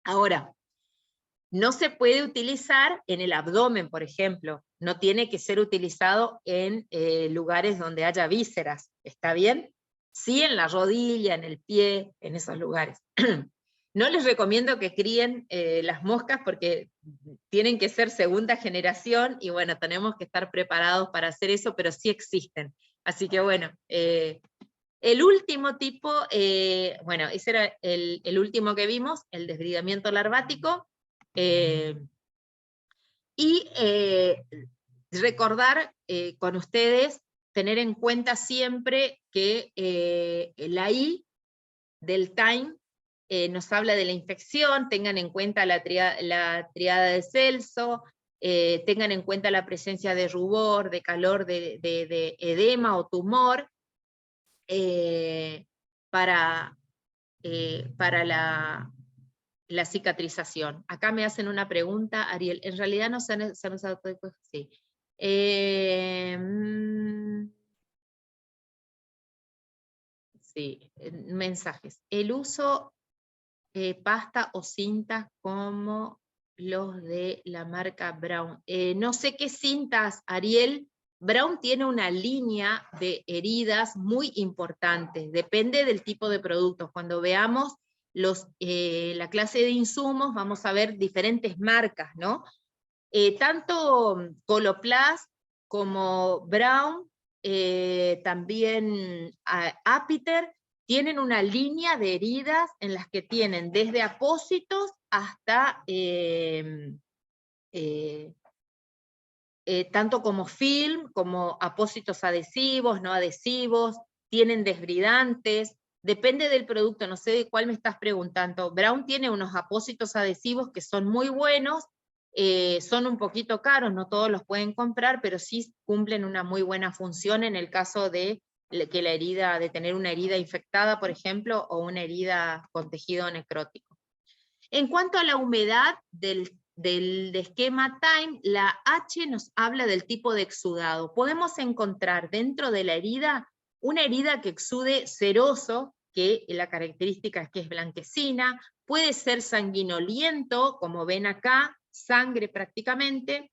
Ahora, no se puede utilizar en el abdomen, por ejemplo, no tiene que ser utilizado en lugares donde haya vísceras, ¿está bien? Sí, en la rodilla, en el pie, en esos lugares. No les recomiendo que críen las moscas, porque tienen que ser segunda generación, y bueno, tenemos que estar preparados para hacer eso, pero sí existen. Así que bueno, El último tipo, bueno, ese era el último que vimos, el desbridamiento larvático, y recordar con ustedes, tener en cuenta siempre que la I del time nos habla de la infección, tengan en cuenta la triada de Celso, tengan en cuenta la presencia de rubor, de calor, de edema o tumor, para la cicatrización. Acá me hacen una pregunta, Ariel, en realidad no se han usado todo, pues, sí. Sí, mensajes. El uso pasta o cintas como los de la marca Braun. No sé qué cintas, Ariel. Braun tiene una línea de heridas muy importante, depende del tipo de productos. Cuando veamos la clase de insumos, vamos a ver diferentes marcas, ¿no? Tanto Coloplast como Braun, también Apiter, tienen una línea de heridas en las que tienen desde apósitos hasta tanto como film, como apósitos adhesivos, no adhesivos, tienen desbridantes, depende del producto, no sé de cuál me estás preguntando. Braun tiene unos apósitos adhesivos que son muy buenos, son un poquito caros, no todos los pueden comprar, pero sí cumplen una muy buena función en el caso de que la herida, de tener una herida infectada, por ejemplo, o una herida con tejido necrótico. En cuanto a la humedad del esquema Time, la H nos habla del tipo de exudado. Podemos encontrar dentro de la herida una herida que exude ceroso, que la característica es que es blanquecina, puede ser sanguinoliento, como ven acá, sangre prácticamente,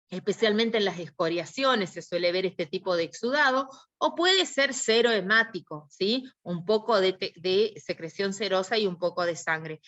especialmente en las escoriaciones se suele ver este tipo de exudado, o puede ser serohemático, ¿sí? Un poco de secreción serosa y un poco de sangre.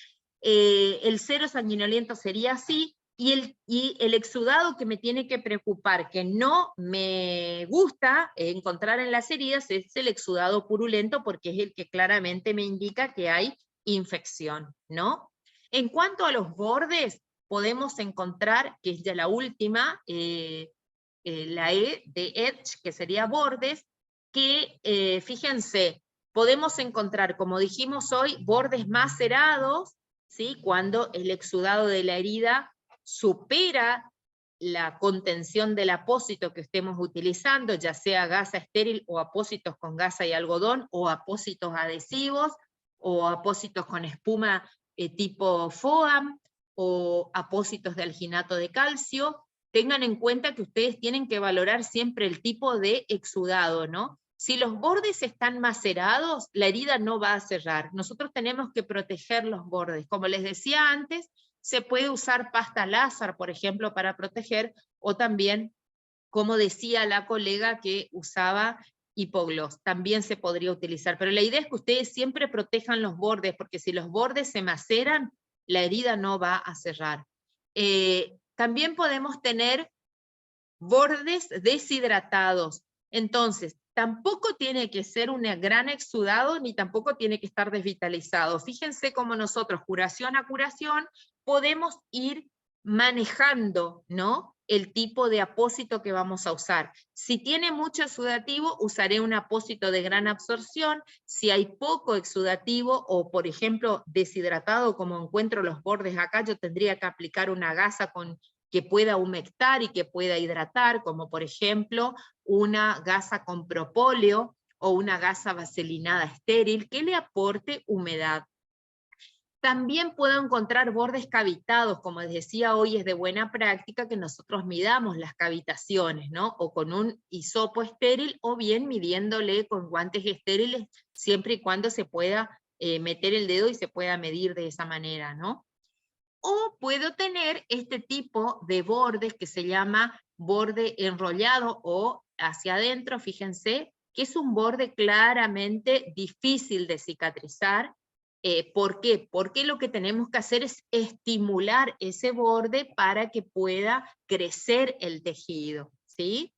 El cero sanguinoliento sería así, y el exudado que me tiene que preocupar, que no me gusta encontrar en las heridas, es el exudado purulento, porque es el que claramente me indica que hay infección, ¿no? En cuanto a los bordes, podemos encontrar, que es ya la última, la E de edge, que sería bordes, que fíjense, podemos encontrar, como dijimos hoy, bordes macerados, ¿sí? Cuando el exudado de la herida supera la contención del apósito que estemos utilizando, ya sea gasa estéril o apósitos con gasa y algodón, o apósitos adhesivos, o apósitos con espuma tipo FOAM, o apósitos de alginato de calcio. Tengan en cuenta que ustedes tienen que valorar siempre el tipo de exudado, ¿no? Si los bordes están macerados, la herida no va a cerrar. Nosotros tenemos que proteger los bordes. Como les decía antes, se puede usar pasta Lázar, por ejemplo, para proteger, o también, como decía la colega que usaba hipogloss, también se podría utilizar. Pero la idea es que ustedes siempre protejan los bordes, porque si los bordes se maceran, la herida no va a cerrar. También podemos tener bordes deshidratados. Entonces, tampoco tiene que ser un gran exudado, ni tampoco tiene que estar desvitalizado. Fíjense cómo nosotros, curación a curación, podemos ir manejando, ¿no?, el tipo de apósito que vamos a usar. Si tiene mucho exudativo, usaré un apósito de gran absorción. Si hay poco exudativo, o por ejemplo deshidratado, como encuentro los bordes acá, yo tendría que aplicar una gasa que pueda humectar y que pueda hidratar, como por ejemplo una gasa con propóleo o una gasa vaselinada estéril que le aporte humedad. También puedo encontrar bordes cavitados, como les decía hoy, es de buena práctica que nosotros midamos las cavitaciones, ¿no? O con un hisopo estéril, o bien midiéndole con guantes estériles, siempre y cuando se pueda meter el dedo y se pueda medir de esa manera, ¿no? O puedo tener este tipo de bordes que se llama borde enrollado o hacia adentro, fíjense, que es un borde claramente difícil de cicatrizar. ¿Por qué? Porque lo que tenemos que hacer es estimular ese borde para que pueda crecer el tejido, ¿sí?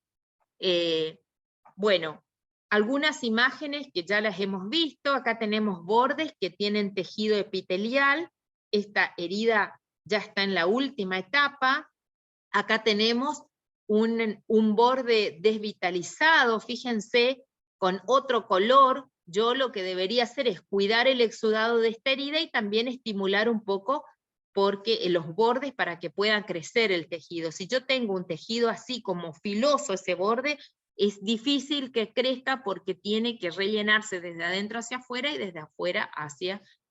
Bueno, algunas imágenes que ya las hemos visto. Acá tenemos bordes que tienen tejido epitelial. Esta herida ya está en la última etapa. Acá tenemos un borde desvitalizado, fíjense, con otro color. Yo lo que debería hacer es cuidar el exudado de esta herida y también estimular un poco los bordes para que puedan crecer el tejido. Si yo tengo un tejido así como filoso ese borde, es difícil que crezca porque tiene que rellenarse desde adentro hacia afuera y desde afuera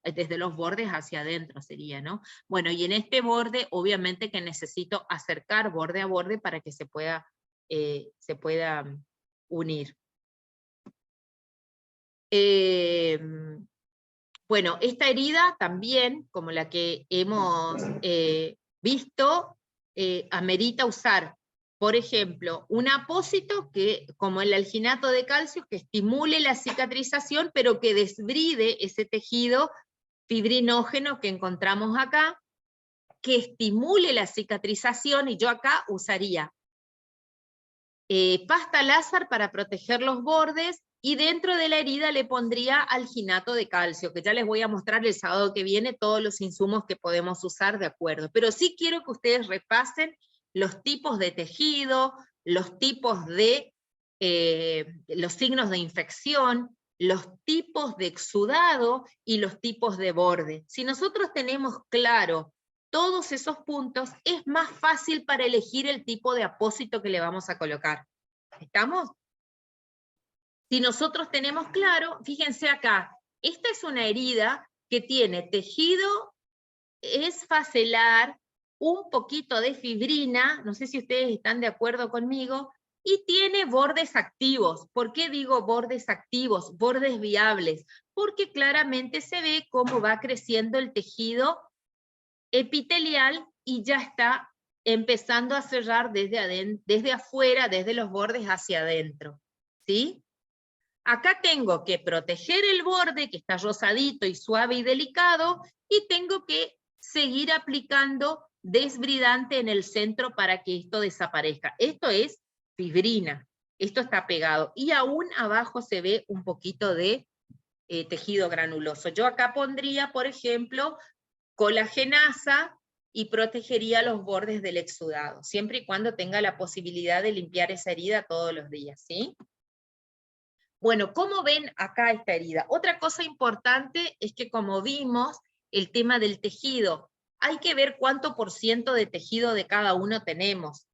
desde los bordes hacia adentro sería, ¿no? Bueno, y en este borde, obviamente que necesito acercar borde a borde para que se pueda unir. Bueno, esta herida también, como la que hemos visto, amerita usar, por ejemplo, un apósito que, como el alginato de calcio, que estimule la cicatrización, pero que desbride ese tejido fibrinógeno que encontramos acá, que estimule la cicatrización, y yo acá usaría pasta Lázar para proteger los bordes, y dentro de la herida le pondría alginato de calcio, que ya les voy a mostrar el sábado que viene todos los insumos que podemos usar de acuerdo. Pero sí quiero que ustedes repasen los tipos de tejido, los tipos de, los signos de infección, los tipos de exudado y los tipos de borde. Si nosotros tenemos claro todos esos puntos, es más fácil para elegir el tipo de apósito que le vamos a colocar. ¿Estamos? Si nosotros tenemos claro, fíjense acá, esta es una herida que tiene tejido esfacelar, un poquito de fibrina, no sé si ustedes están de acuerdo conmigo, y tiene bordes activos. ¿Por qué digo bordes activos? Bordes viables, porque claramente se ve cómo va creciendo el tejido epitelial y ya está empezando a cerrar desde afuera, desde los bordes hacia adentro. ¿Sí? Acá tengo que proteger el borde, que está rosadito y suave y delicado, y tengo que seguir aplicando desbridante en el centro para que esto desaparezca. Esto es fibrina, esto está pegado, y aún abajo se ve un poquito de tejido granuloso. Yo acá pondría, por ejemplo, colagenasa y protegería los bordes del exudado, siempre y cuando tenga la posibilidad de limpiar esa herida todos los días, ¿sí? Bueno, ¿cómo ven acá esta herida? Otra cosa importante es que, como vimos, el tema del tejido, hay que ver cuánto % de tejido de cada uno tenemos.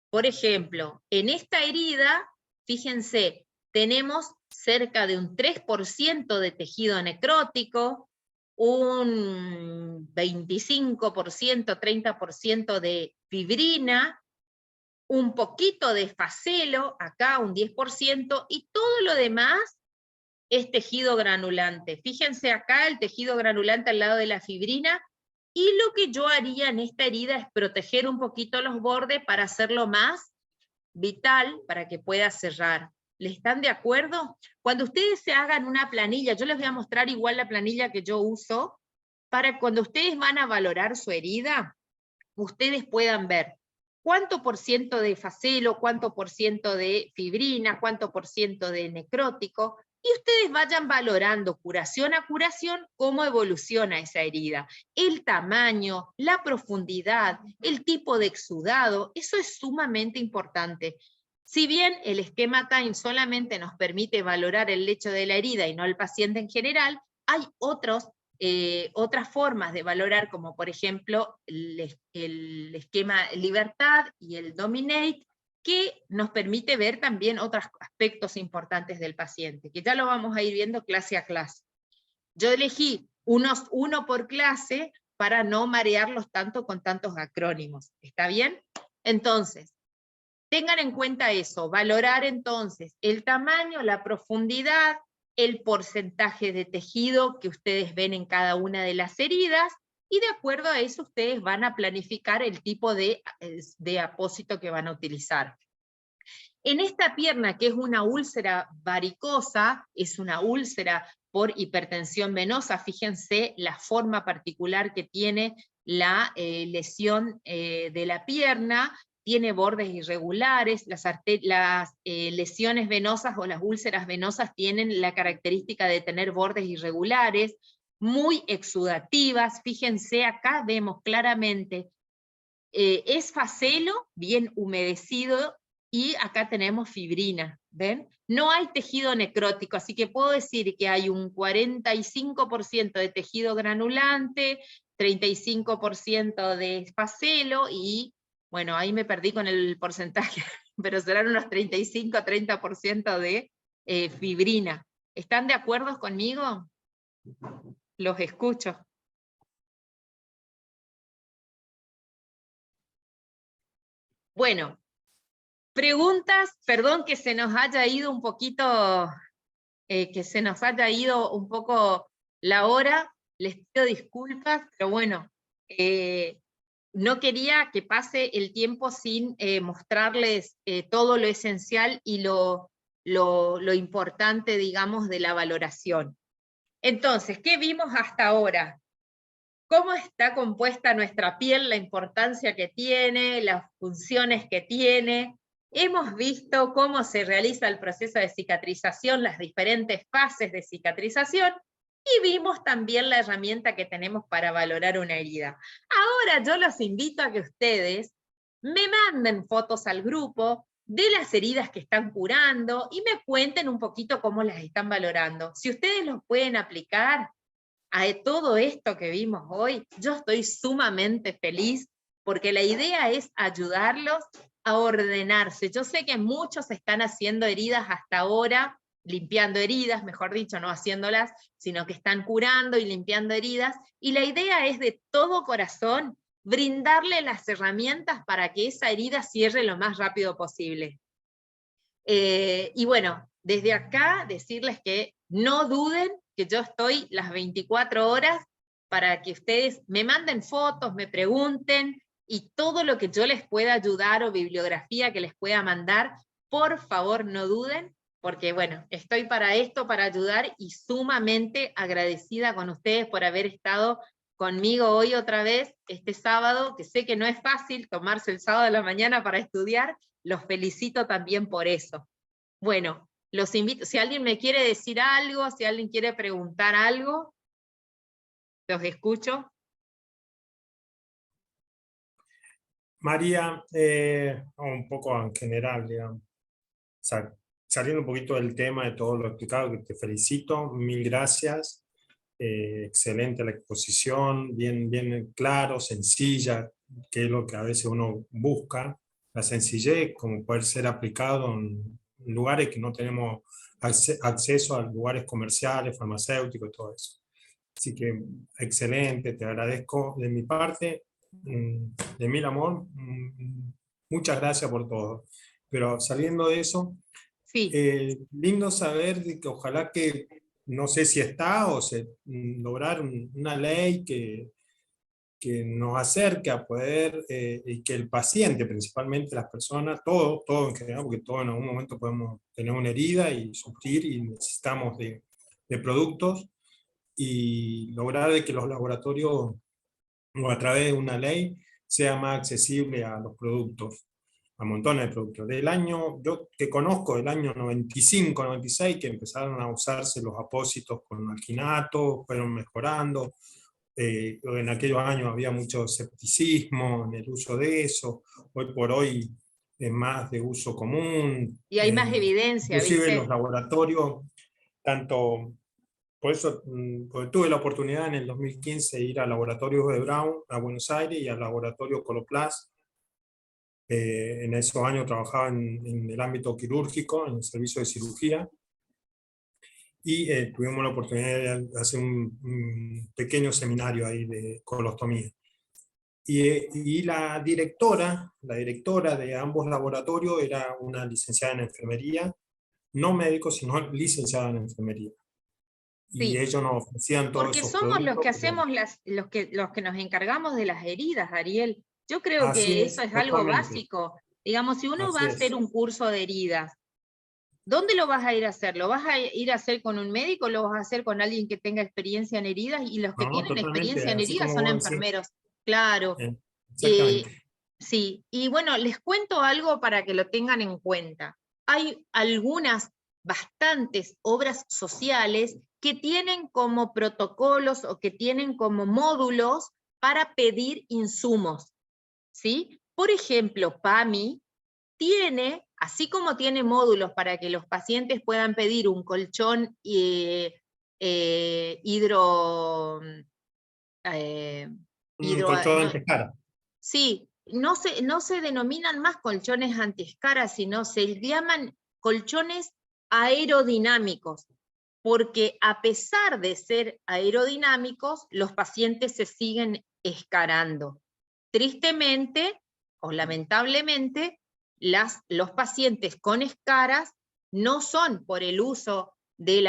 Por ejemplo, en esta herida, fíjense, tenemos cerca de un 3% de tejido necrótico, un 25%, 30% de fibrina, un poquito de facelo, acá un 10%, y todo lo demás es tejido granulante. Fíjense acá el tejido granulante al lado de la fibrina, y lo que yo haría en esta herida es proteger un poquito los bordes para hacerlo más vital, para que pueda cerrar. ¿Le están de acuerdo? Cuando ustedes se hagan una planilla, yo les voy a mostrar igual la planilla que yo uso, para cuando ustedes van a valorar su herida, ustedes puedan ver cuánto % de facelo, cuánto % de fibrina, cuánto % de necrótico, y ustedes vayan valorando curación a curación cómo evoluciona esa herida. El tamaño, la profundidad, el tipo de exudado, eso es sumamente importante. Si bien el esquema Time solamente nos permite valorar el lecho de la herida y no al paciente en general, hay otras formas de valorar, como por ejemplo el esquema Libertad y el Dominate, que nos permite ver también otros aspectos importantes del paciente, que ya lo vamos a ir viendo clase a clase. Yo elegí uno por clase para no marearlos tanto con tantos acrónimos. ¿Está bien? Entonces, tengan en cuenta eso, valorar entonces el tamaño, la profundidad, el porcentaje de tejido que ustedes ven en cada una de las heridas, y de acuerdo a eso ustedes van a planificar el tipo de apósito que van a utilizar. En esta pierna, que es una úlcera varicosa, es una úlcera por hipertensión venosa, fíjense la forma particular que tiene la lesión de la pierna, tiene bordes irregulares, las lesiones venosas o las úlceras venosas tienen la característica de tener bordes irregulares, muy exudativas. Fíjense, acá vemos claramente, es facelo, bien humedecido, y acá tenemos fibrina, ¿ven? No hay tejido necrótico, así que puedo decir que hay un 45% de tejido granulante, 35% de facelo, y bueno, ahí me perdí con el porcentaje, pero serán unos 35-30% de fibrina. ¿Están de acuerdo conmigo? Los escucho. Bueno, preguntas, perdón que se nos haya ido un poquito, que se nos haya ido un poco la hora, les pido disculpas, pero bueno, no quería que pase el tiempo sin mostrarles todo lo esencial y lo importante, digamos, de la valoración. Entonces, ¿qué vimos hasta ahora? ¿Cómo está compuesta nuestra piel, la importancia que tiene, las funciones que tiene? Hemos visto cómo se realiza el proceso de cicatrización, las diferentes fases de cicatrización, y vimos también la herramienta que tenemos para valorar una herida. Ahora yo los invito a que ustedes me manden fotos al grupo de las heridas que están curando y me cuenten un poquito cómo las están valorando. Si ustedes los pueden aplicar a todo esto que vimos hoy, yo estoy sumamente feliz, porque la idea es ayudarlos a ordenarse. Yo sé que muchos están haciendo heridas hasta ahora, limpiando heridas, mejor dicho, no haciéndolas, sino que están curando y limpiando heridas, y la idea es de todo corazón brindarle las herramientas para que esa herida cierre lo más rápido posible. Y bueno, desde acá decirles que no duden que yo estoy las 24 horas para que ustedes me manden fotos, me pregunten, y todo lo que yo les pueda ayudar o bibliografía que les pueda mandar, por favor no duden, porque bueno, estoy para esto, para ayudar, y sumamente agradecida con ustedes por haber estado conmigo hoy otra vez, este sábado, que sé que no es fácil tomarse el sábado de la mañana para estudiar. Los felicito también por eso. Bueno, los invito, si alguien me quiere decir algo, si alguien quiere preguntar algo, los escucho. María, un poco en general, digamos, saliendo un poquito del tema de todo lo explicado, que te felicito, mil gracias, excelente la exposición, bien claro, sencilla, que es lo que a veces uno busca, la sencillez, como poder ser aplicado en lugares que no tenemos acceso a lugares comerciales, farmacéuticos y todo eso. Así que excelente, te agradezco de mi parte, de mil amor, muchas gracias por todo. Pero saliendo de eso, Sí. Lindo saber de que ojalá que, no sé si está o lograr una ley que nos acerque a poder, y que el paciente, principalmente las personas, todo en general, porque todos en algún momento podemos tener una herida y sufrir y necesitamos de productos, y lograr de que los laboratorios, o a través de una ley, sea más accesible a los productos, a montones de productos. Del año, yo que conozco, del año 95, 96, que empezaron a usarse los apósitos con alginato, fueron mejorando. En aquellos años había mucho escepticismo en el uso de eso. Hoy por hoy es más de uso común. Y hay más evidencia, inclusive ¿viste? los laboratorios, tanto... Por eso, porque tuve la oportunidad en el 2015 de ir al laboratorio de Brown a Buenos Aires y al laboratorio Coloplast. En esos años trabajaba en el ámbito quirúrgico, en el servicio de cirugía, y tuvimos la oportunidad de hacer un pequeño seminario ahí de colostomía. Y la directora de ambos laboratorios era una licenciada en enfermería, no médico, sino licenciada en enfermería. Y Sí. ellos nos ofrecían todos Porque esos somos productos. los que hacemos los que nos encargamos de las heridas, Ariel. Yo creo Así que es, eso es algo totalmente. básico. Digamos, si uno va Así a hacer es. un curso de heridas, ¿dónde lo vas a ir a hacer? ¿Lo vas a ir a hacer con un médico o lo vas a hacer con alguien que tenga experiencia en heridas? Y los que No, tienen totalmente, experiencia en así heridas como son vos decís. enfermeros. Claro. Exactamente. Sí, y bueno, les cuento algo para que lo tengan en cuenta. Hay algunas, bastantes obras sociales que tienen como protocolos o que tienen como módulos para pedir insumos, ¿sí? Por ejemplo, PAMI tiene, así como tiene módulos para que los pacientes puedan pedir un colchón hidro... Un colchón no, antiescara. sí, no se denominan más colchones antiescara, sino se llaman colchones aerodinámicos, porque a pesar de ser aerodinámicos, los pacientes se siguen escarando. Tristemente o lamentablemente, los pacientes con escaras no son por el uso de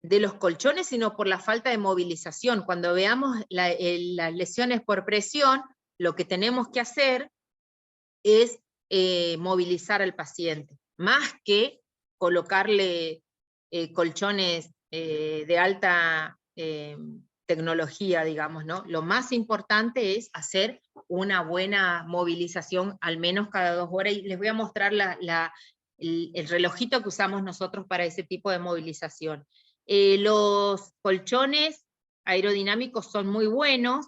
de los colchones, sino por la falta de movilización. Cuando veamos las lesiones por presión, lo que tenemos que hacer es movilizar al paciente, más que colocarle colchones de alta tecnología, digamos, ¿no? Lo más importante es hacer una buena movilización, al menos cada 2 horas, y les voy a mostrar el relojito que usamos nosotros para ese tipo de movilización. Los colchones aerodinámicos son muy buenos,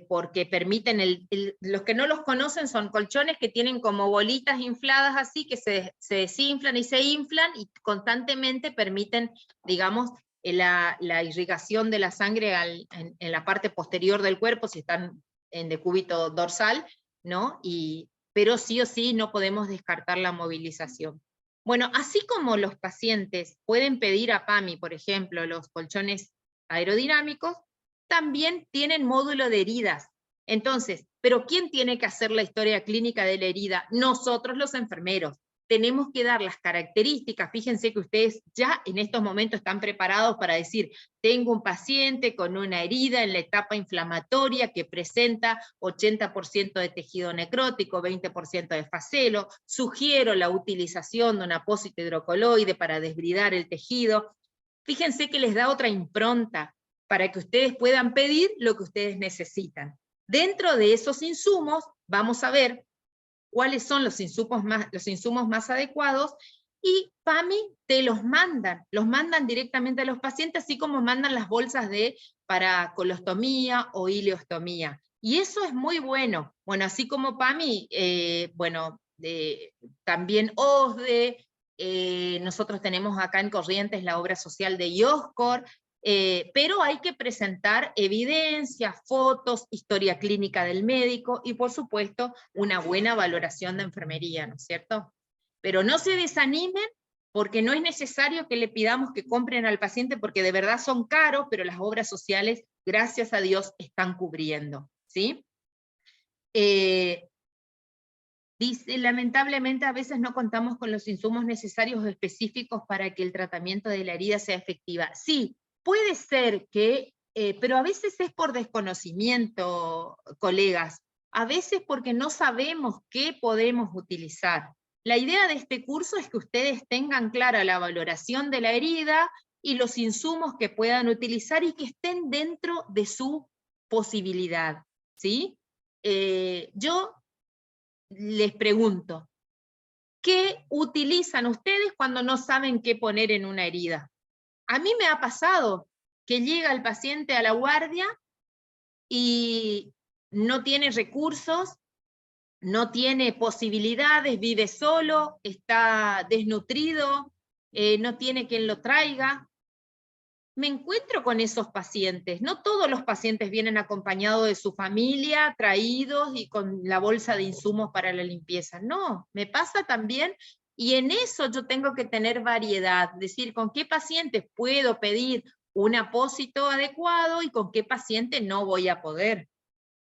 porque permiten, los que no los conocen son colchones que tienen como bolitas infladas así, que se desinflan y se inflan, y constantemente permiten, digamos, la irrigación de la sangre en la parte posterior del cuerpo, si están en decúbito dorsal, ¿no? Pero sí o sí no podemos descartar la movilización. Bueno, así como los pacientes pueden pedir a PAMI, por ejemplo, los colchones aerodinámicos, también tienen módulo de heridas. Entonces, ¿pero quién tiene que hacer la historia clínica de la herida? Nosotros los enfermeros. Tenemos que dar las características. Fíjense que ustedes ya en estos momentos están preparados para decir, tengo un paciente con una herida en la etapa inflamatoria que presenta 80% de tejido necrótico, 20% de facelo, sugiero la utilización de un apósito hidrocoloide para desbridar el tejido. Fíjense que les da otra impronta para que ustedes puedan pedir lo que ustedes necesitan. Dentro de esos insumos, vamos a ver cuáles son los insumos más adecuados, y PAMI te los mandan directamente a los pacientes, así como mandan las bolsas para colostomía o ileostomía. Y eso es muy bueno. Bueno, así como PAMI, también OSDE, nosotros tenemos acá en Corrientes la obra social de IOSCOR, pero hay que presentar evidencia, fotos, historia clínica del médico y, por supuesto, una buena valoración de enfermería, ¿no es cierto? Pero no se desanimen, porque no es necesario que le pidamos que compren al paciente, porque de verdad son caros, pero las obras sociales, gracias a Dios, están cubriendo, ¿sí? Dice, lamentablemente a veces no contamos con los insumos necesarios o específicos para que el tratamiento de la herida sea efectiva. Sí, puede ser que, pero a veces es por desconocimiento, colegas, a veces porque no sabemos qué podemos utilizar. La idea de este curso es que ustedes tengan clara la valoración de la herida y los insumos que puedan utilizar y que estén dentro de su posibilidad, ¿sí? Yo les pregunto, ¿qué utilizan ustedes cuando no saben qué poner en una herida? A mí me ha pasado que llega el paciente a la guardia y no tiene recursos, no tiene posibilidades, vive solo, está desnutrido, no tiene quien lo traiga. Me encuentro con esos pacientes. No todos los pacientes vienen acompañados de su familia, traídos y con la bolsa de insumos para la limpieza. No, me pasa también, y en eso yo tengo que tener variedad, decir con qué pacientes puedo pedir un apósito adecuado y con qué paciente no voy a poder.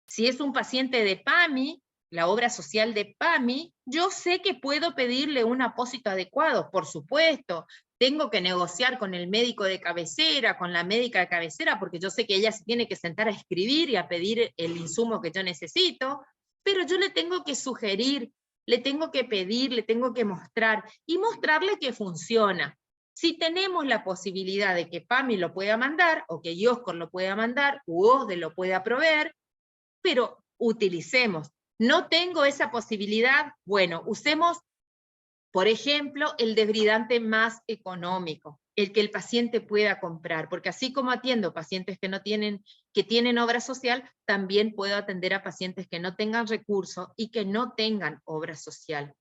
Si es un paciente de PAMI, la obra social de PAMI, yo sé que puedo pedirle un apósito adecuado, por supuesto. Tengo que negociar con el médico de cabecera, con la médica de cabecera, porque yo sé que ella se tiene que sentar a escribir y a pedir el insumo que yo necesito, pero yo le tengo que sugerir, le tengo que pedir, le tengo que mostrar, y mostrarle que funciona. Si tenemos la posibilidad de que PAMI lo pueda mandar, o que IOSCOR lo pueda mandar, u OSDE lo pueda proveer, pero utilicemos. No tengo esa posibilidad, bueno, usemos, por ejemplo, el desbridante más económico, el que el paciente pueda comprar, porque así como atiendo pacientes que tienen obra social, también puedo atender a pacientes que no tengan recursos y que no tengan obra social.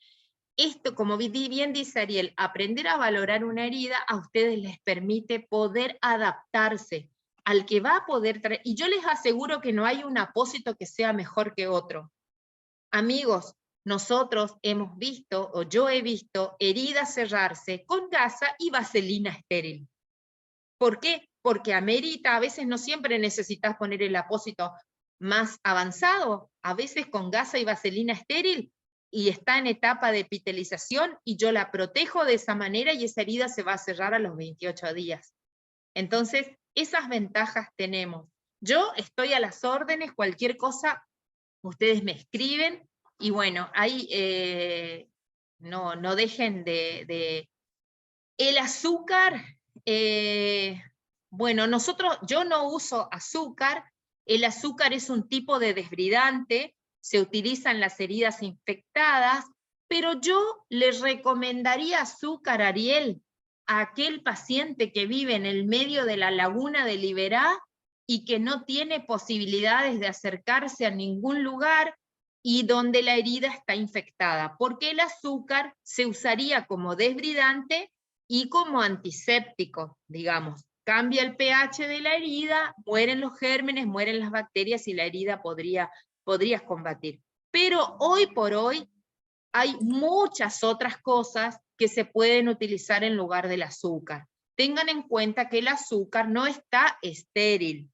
Esto, como bien dice Ariel, aprender a valorar una herida a ustedes les permite poder adaptarse al que va a poder traer, y yo les aseguro que no hay un apósito que sea mejor que otro. Amigos, nosotros hemos visto, o yo he visto, heridas cerrarse con gasa y vaselina estéril. ¿Por qué? Porque amerita, a veces no siempre necesitas poner el apósito más avanzado, a veces con gasa y vaselina estéril, y está en etapa de epitelización, y yo la protejo de esa manera, y esa herida se va a cerrar a los 28 días. Entonces, esas ventajas tenemos. Yo estoy a las órdenes, cualquier cosa, ustedes me escriben, y bueno, ahí no dejen de... El azúcar, bueno, yo no uso azúcar, el azúcar es un tipo de desbridante, se utiliza en las heridas infectadas, pero yo les recomendaría azúcar, Ariel, a aquel paciente que vive en el medio de la laguna de Liberá y que no tiene posibilidades de acercarse a ningún lugar y donde la herida está infectada, porque el azúcar se usaría como desbridante y como antiséptico, digamos. Cambia el pH de la herida, mueren los gérmenes, mueren las bacterias y la herida podrías combatir. Pero hoy por hoy hay muchas otras cosas que se pueden utilizar en lugar del azúcar. Tengan en cuenta que el azúcar no está estéril,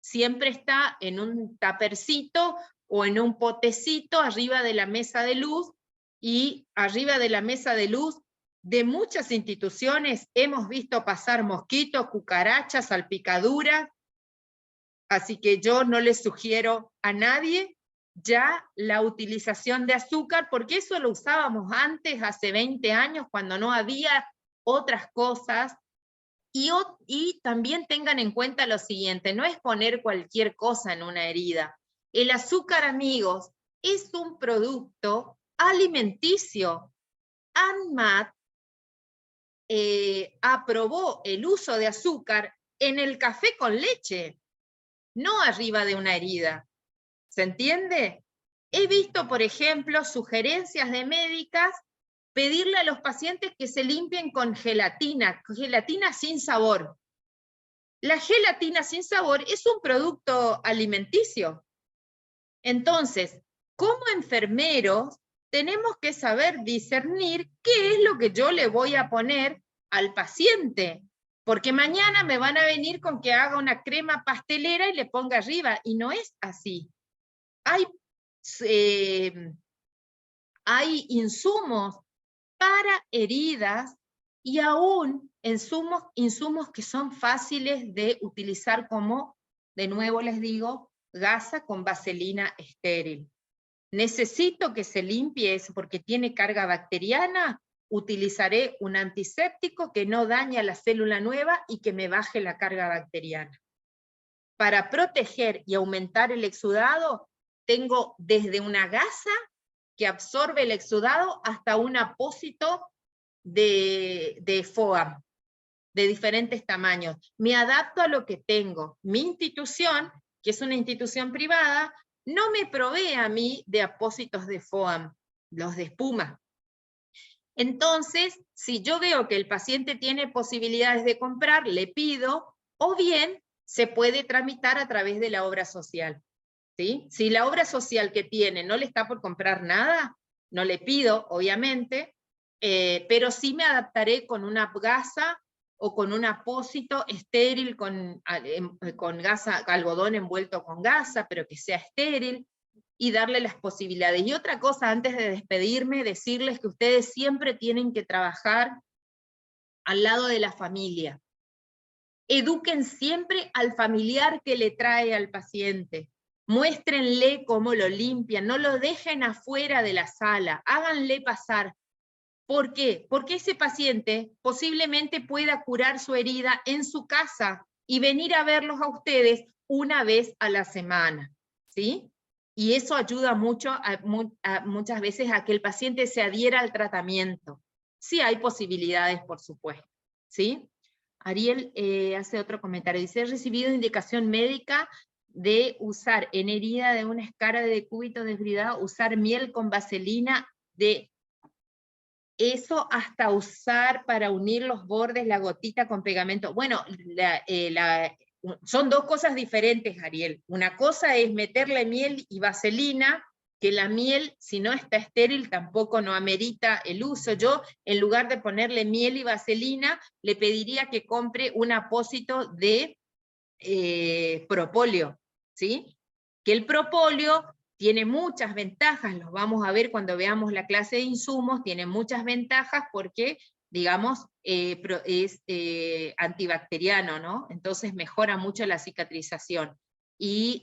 siempre está en un tapercito o en un potecito arriba de la mesa de luz, y arriba de la mesa de luz de muchas instituciones hemos visto pasar mosquitos, cucarachas, salpicaduras, así que yo no les sugiero a nadie ya la utilización de azúcar, porque eso lo usábamos antes, hace 20 años, cuando no había otras cosas. Y también tengan en cuenta lo siguiente, no es poner cualquier cosa en una herida. El azúcar, amigos, es un producto alimenticio. ANMAT aprobó el uso de azúcar en el café con leche, no arriba de una herida. ¿Se entiende? He visto, por ejemplo, sugerencias de médicas pedirle a los pacientes que se limpien con gelatina sin sabor. La gelatina sin sabor es un producto alimenticio. Entonces, como enfermeros, tenemos que saber discernir qué es lo que yo le voy a poner al paciente, porque mañana me van a venir con que haga una crema pastelera y le ponga arriba, y no es así. Hay insumos para heridas y aún insumos que son fáciles de utilizar, como, de nuevo les digo, gasa con vaselina estéril. Necesito que se limpie eso porque tiene carga bacteriana, utilizaré un antiséptico que no daña la célula nueva y que me baje la carga bacteriana. Para proteger y aumentar el exudado, tengo desde una gasa que absorbe el exudado hasta un apósito de FOAM, de diferentes tamaños. Me adapto a lo que tengo. Mi institución, que es una institución privada, no me provee a mí de apósitos de FOAM, los de espuma. Entonces, si yo veo que el paciente tiene posibilidades de comprar, le pido, o bien se puede tramitar a través de la obra social. ¿Sí? Si la obra social que tiene no le está por comprar nada, no le pido, obviamente, pero sí me adaptaré con una gasa o con un apósito estéril con gasa, algodón envuelto con gasa, pero que sea estéril, y darle las posibilidades. Y otra cosa, antes de despedirme, decirles que ustedes siempre tienen que trabajar al lado de la familia. Eduquen siempre al familiar que le trae al paciente. Muéstrenle cómo lo limpian, no lo dejen afuera de la sala, háganle pasar. ¿Por qué? Porque ese paciente posiblemente pueda curar su herida en su casa y venir a verlos a ustedes una vez a la semana, ¿sí? Y eso ayuda mucho muchas veces a que el paciente se adhiera al tratamiento. Sí hay posibilidades, por supuesto, ¿sí? Ariel hace otro comentario, dice, he recibido indicación médica de usar en herida de una escara de decúbito desbridado, usar miel con vaselina, de eso hasta usar para unir los bordes la gotita con pegamento. Bueno, son dos cosas diferentes, Ariel. Una cosa es meterle miel y vaselina, que la miel, si no está estéril, tampoco no amerita el uso. Yo, en lugar de ponerle miel y vaselina, le pediría que compre un apósito de propóleo, ¿sí? Que el propóleo tiene muchas ventajas, los vamos a ver cuando veamos la clase de insumos, tiene muchas ventajas porque, digamos, es antibacteriano, ¿no? Entonces mejora mucho la cicatrización. Y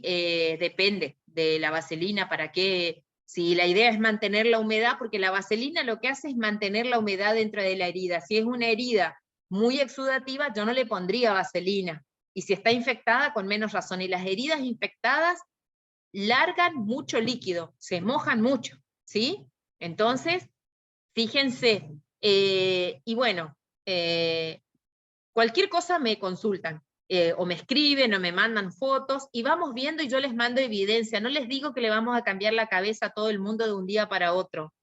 depende de la vaselina para qué, si la idea es mantener la humedad, porque la vaselina lo que hace es mantener la humedad dentro de la herida. Si es una herida muy exudativa, yo no le pondría vaselina. Y si está infectada, con menos razón. Y las heridas infectadas largan mucho líquido, se mojan mucho, ¿sí? Entonces, fíjense, y bueno, cualquier cosa me consultan, o me escriben, o me mandan fotos, y vamos viendo y yo les mando evidencia. No les digo que le vamos a cambiar la cabeza a todo el mundo de un día para otro,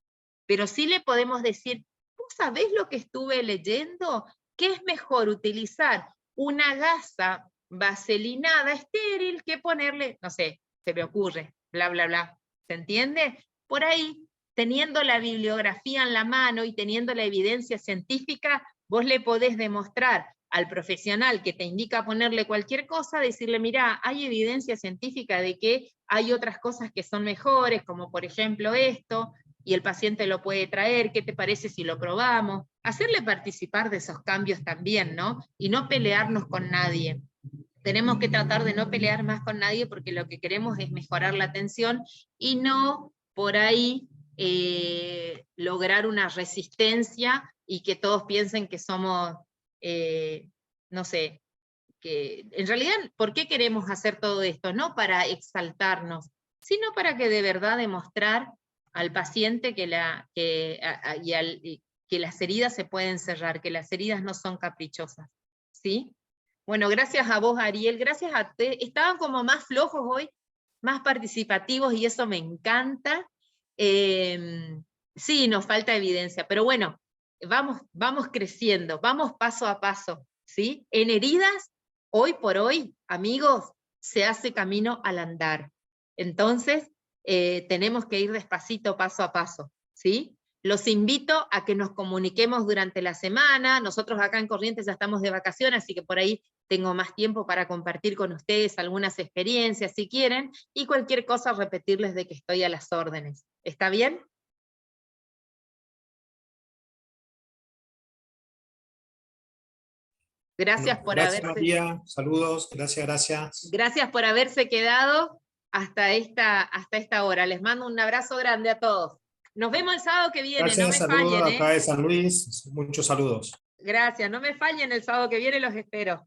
pero sí le podemos decir, ¿vos sabés lo que estuve leyendo? ¿Qué es mejor utilizar una gasa vaselinada estéril que ponerle, no sé, se me ocurre, bla, bla, bla, ¿se entiende? Por ahí, teniendo la bibliografía en la mano y teniendo la evidencia científica, vos le podés demostrar al profesional que te indica ponerle cualquier cosa, decirle, mira, hay evidencia científica de que hay otras cosas que son mejores, como por ejemplo esto, y el paciente lo puede traer, ¿qué te parece si lo probamos? Hacerle participar de esos cambios también, ¿no? Y no pelearnos con nadie. Tenemos que tratar de no pelear más con nadie porque lo que queremos es mejorar la atención y no por ahí lograr una resistencia y que todos piensen que somos, no sé, que en realidad, ¿por qué queremos hacer todo esto? No para exaltarnos, sino para que de verdad demostrar al paciente que las heridas se pueden cerrar, que las heridas no son caprichosas, ¿sí? Bueno, gracias a vos, Ariel, gracias a ustedes. Estaban como más flojos hoy, más participativos, y eso me encanta. Sí, nos falta evidencia, pero bueno, vamos creciendo, vamos paso a paso, ¿sí? En heridas, hoy por hoy, amigos, se hace camino al andar. Entonces, tenemos que ir despacito, paso a paso, ¿sí? Los invito a que nos comuniquemos durante la semana. Nosotros acá en Corrientes ya estamos de vacaciones, así que por ahí tengo más tiempo para compartir con ustedes algunas experiencias si quieren, y cualquier cosa repetirles de que estoy a las órdenes. ¿Está bien? Gracias por gracias, haberse... María, saludos, gracias. Gracias por haberse quedado hasta esta hora. Les mando un abrazo grande a todos. Nos vemos el sábado que viene, Gracias, no me saludos fallen, acá de San Luis, muchos saludos. Gracias, no me fallen el sábado que viene, los espero.